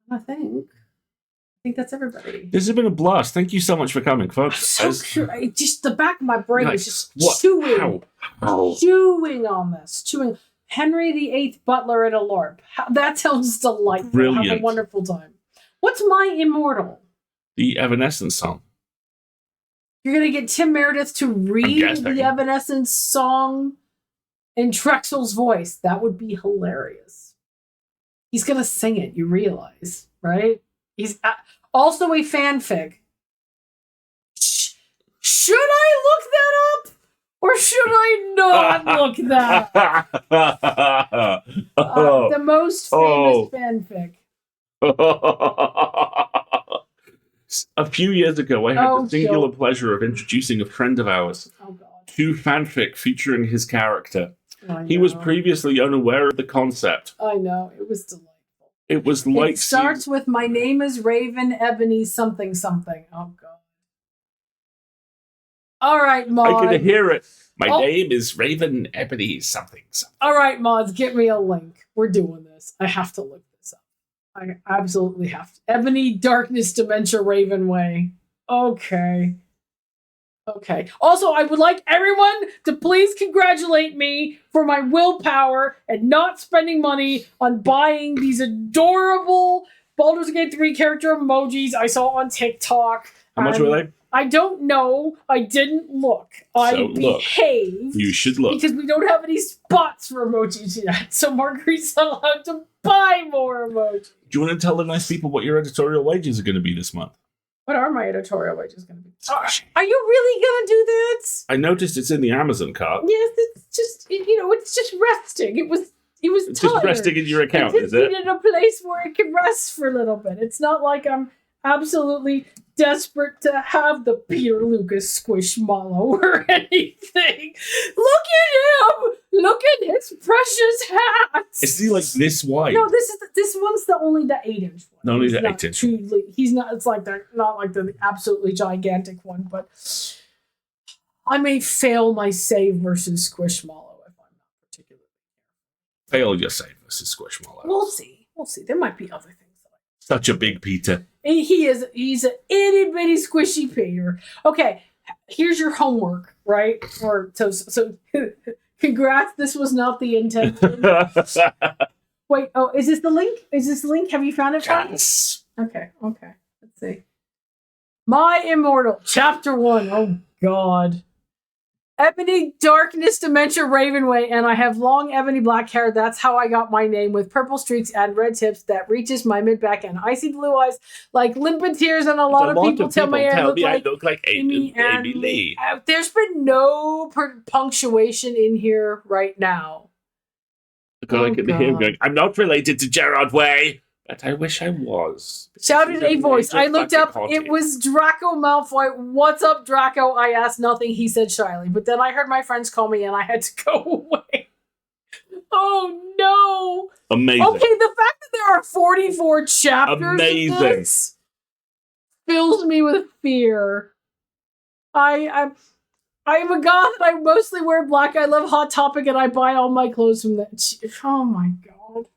I think that's everybody. This has been a blast. Thank you so much for coming, folks. I'm so curious. Just the back of my brain is just What? chewing. How? Chewing on this. Chewing. Henry VIII Butler at a LARP. That sounds delightful. Brilliant. Have a wonderful time. What's my immortal? The Evanescence song. You're going to get Tim Meredith to read the Evanescence song in Trexel's voice. That would be hilarious. He's going to sing it, you realize, right? He's also a fanfic. Should I look that up? Or should I not look that up? The most famous fanfic. A few years ago, I had the singular pleasure of introducing a friend of ours to fanfic featuring his character. He was previously unaware of the concept. I know. It was delightful. It was like... It starts with, my name is Raven Ebony something something. Oh, God. All right, Maud. I can hear it. My name is Raven Ebony something something. All right, Mods, get me a link. We're doing this. I have to look this up. I absolutely have to. Ebony Darkness Dementia Raven Way. Okay. Also, I would like everyone to please congratulate me for my willpower and not spending money on buying these adorable Baldur's Gate 3 character emojis I saw on TikTok. How much were they? I don't know. I didn't look. I behaved. You should look. Because we don't have any spots for emojis yet. So Marguerite's not allowed to buy more emojis. Do you want to tell the nice people what your editorial wages are going to be this month? What are my editorial wages going to be? Are you really going to do that? I noticed it's in the Amazon cart. Yes, it's just, it's just resting. It was It's tired. just resting in your account, is it? It needed a place where it can rest for a little bit. It's not like I'm absolutely desperate to have the Peter Lucas Squishmallow or anything. Look at him! Look at his precious hat! Is he like this wide? No, this one's only the 8-inch one. Only the 8-inch one. He's not. It's like not like the absolutely gigantic one, but I may fail my save versus Squishmallow if I'm not particularly. Fail your save versus Squishmallow. We'll see. There might be other things. Such a big Peter. He's an itty bitty squishy Peter. Okay, here's your homework, right? So congrats. This was not the intention. Wait. Oh, is this the link? Have you found it? Yes. Okay. Let's see. My Immortal, Chapter 1. Oh God. Ebony Darkness Dementia Ravenway, and I have long ebony black hair. That's how I got my name, with purple streaks and red tips that reaches my mid-back and icy blue eyes like limpid tears, and a lot of people tell me I look like Amy Lee. There's been no punctuation in here right now. I can hear him going, I'm not related to Gerard Way, but I wish I was. Shouted a voice. I looked up. It was Draco Malfoy. What's up, Draco? I asked nothing. He said shyly. But then I heard my friends call me and I had to go away. Oh, no. Amazing. Okay, the fact that there are 44 chapters Amazing. Of this fills me with fear. I'm a goth and I mostly wear black. I love Hot Topic and I buy all my clothes from that. Oh, my God.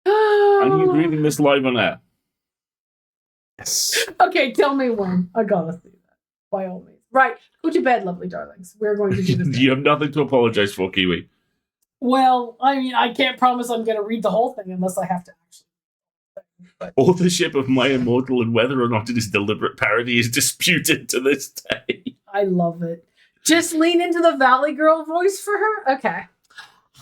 And he's reading this live on air. Yes. Okay, tell me when. I gotta see that. By all means. Right. Go to bed, lovely darlings. We're going to do this. You have nothing to apologize for, Kiwi. Well, I mean, I can't promise I'm going to read the whole thing unless I have to actually. But Authorship of My Immortal and whether or not it is deliberate parody is disputed to this day. I love it. Just lean into the Valley Girl voice for her. Okay.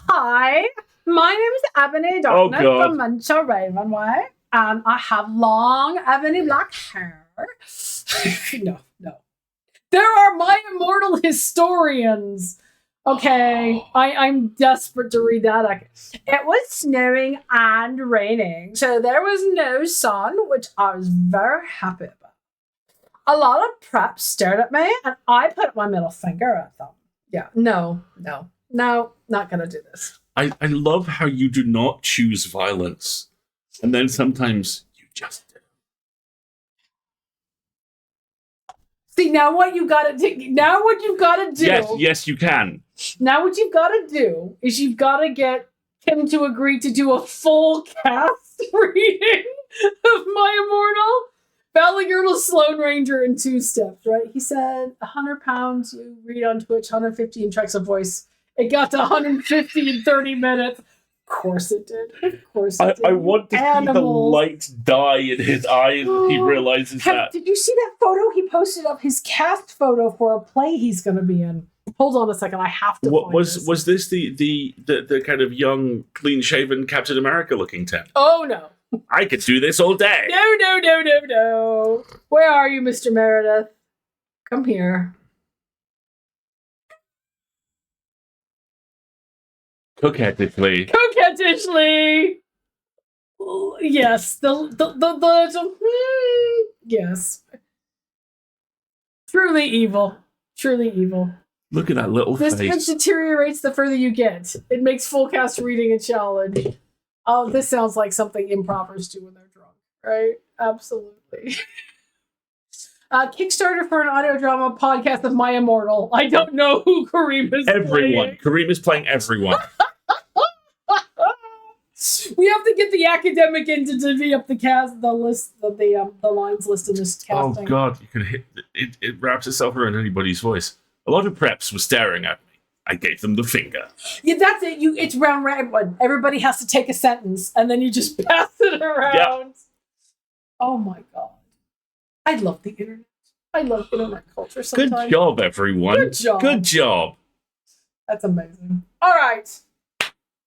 Hi, my name is Ebony Darkness God. from Muncha Ravenway, and I have long ebony black hair. No. There are my immortal historians. Okay, I'm desperate to read that. Okay. It was snowing and raining, so there was no sun, which I was very happy about. A lot of preps stared at me, and I put my middle finger at them. Yeah, no, not gonna do this. I love how you do not choose violence, and then sometimes you just do. See, now what you've got to do. Now what you've got to do. Yes, you can. Now what you've got to do is you've got to get him to agree to do a full cast reading of My Immortal. Valley Girdle Sloan Ranger in 2 steps, right? He said £100 you read on Twitch, 150 in tracks of voice. It got to 150 in 30 minutes. Of course it did. Of course it did. I want to see the light die in his eyes as he realizes that. Did you see that photo he posted of his cast photo for a play he's going to be in? Hold on a second, I have to. What was this the kind of young, clean-shaven Captain America looking Tim? Oh no! I could do this all day. No! Where are you, Mr. Meredith? Come here. Coquettishly. Yes, yes. Truly evil. Look at that little This face. pitch deteriorates the further you get. It makes full cast reading a challenge. Oh, this sounds like something improvers do when they're drunk, right? Absolutely. Kickstarter for an audio drama podcast of My Immortal. I don't know who Kareem is Everyone. playing. Kareem is playing everyone. We have to get the academic in to divvy up the cast, the list, the lines list in this casting. Oh God, you can hit it wraps itself around anybody's voice. A lot of preps were staring at me. I gave them the finger. Yeah, that's it. It's round robin. Everybody has to take a sentence, and then you just pass it around. Yeah. Oh my God, I love the internet. I love internet culture. Sometimes. Good job, everyone. Good job. That's amazing. All right.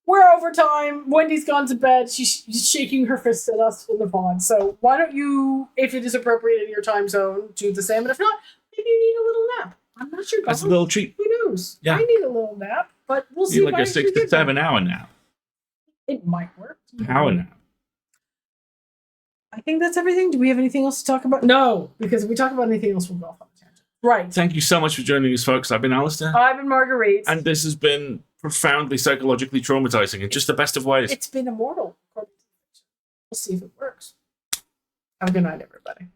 We're over time. Wendy's gone to bed. She's shaking her fist at us in the VOD. So why don't you, if it is appropriate in your time zone, do the same. And if not, maybe you need a little nap. I'm not sure. That's a little treat. Who knows? Yeah. I need a little nap, but we'll see. Need like a 6 to 7 hour nap. It might work. Power nap. I think that's everything. Do we have anything else to talk about? No, because if we talk about anything else, we'll go off on a tangent. Right. Thank you so much for joining us, folks. I've been Alistair. I've been Marguerite. And this has been profoundly psychologically traumatizing in just the best of ways. It's been immortal. We'll see if it works. Have a good night, everybody.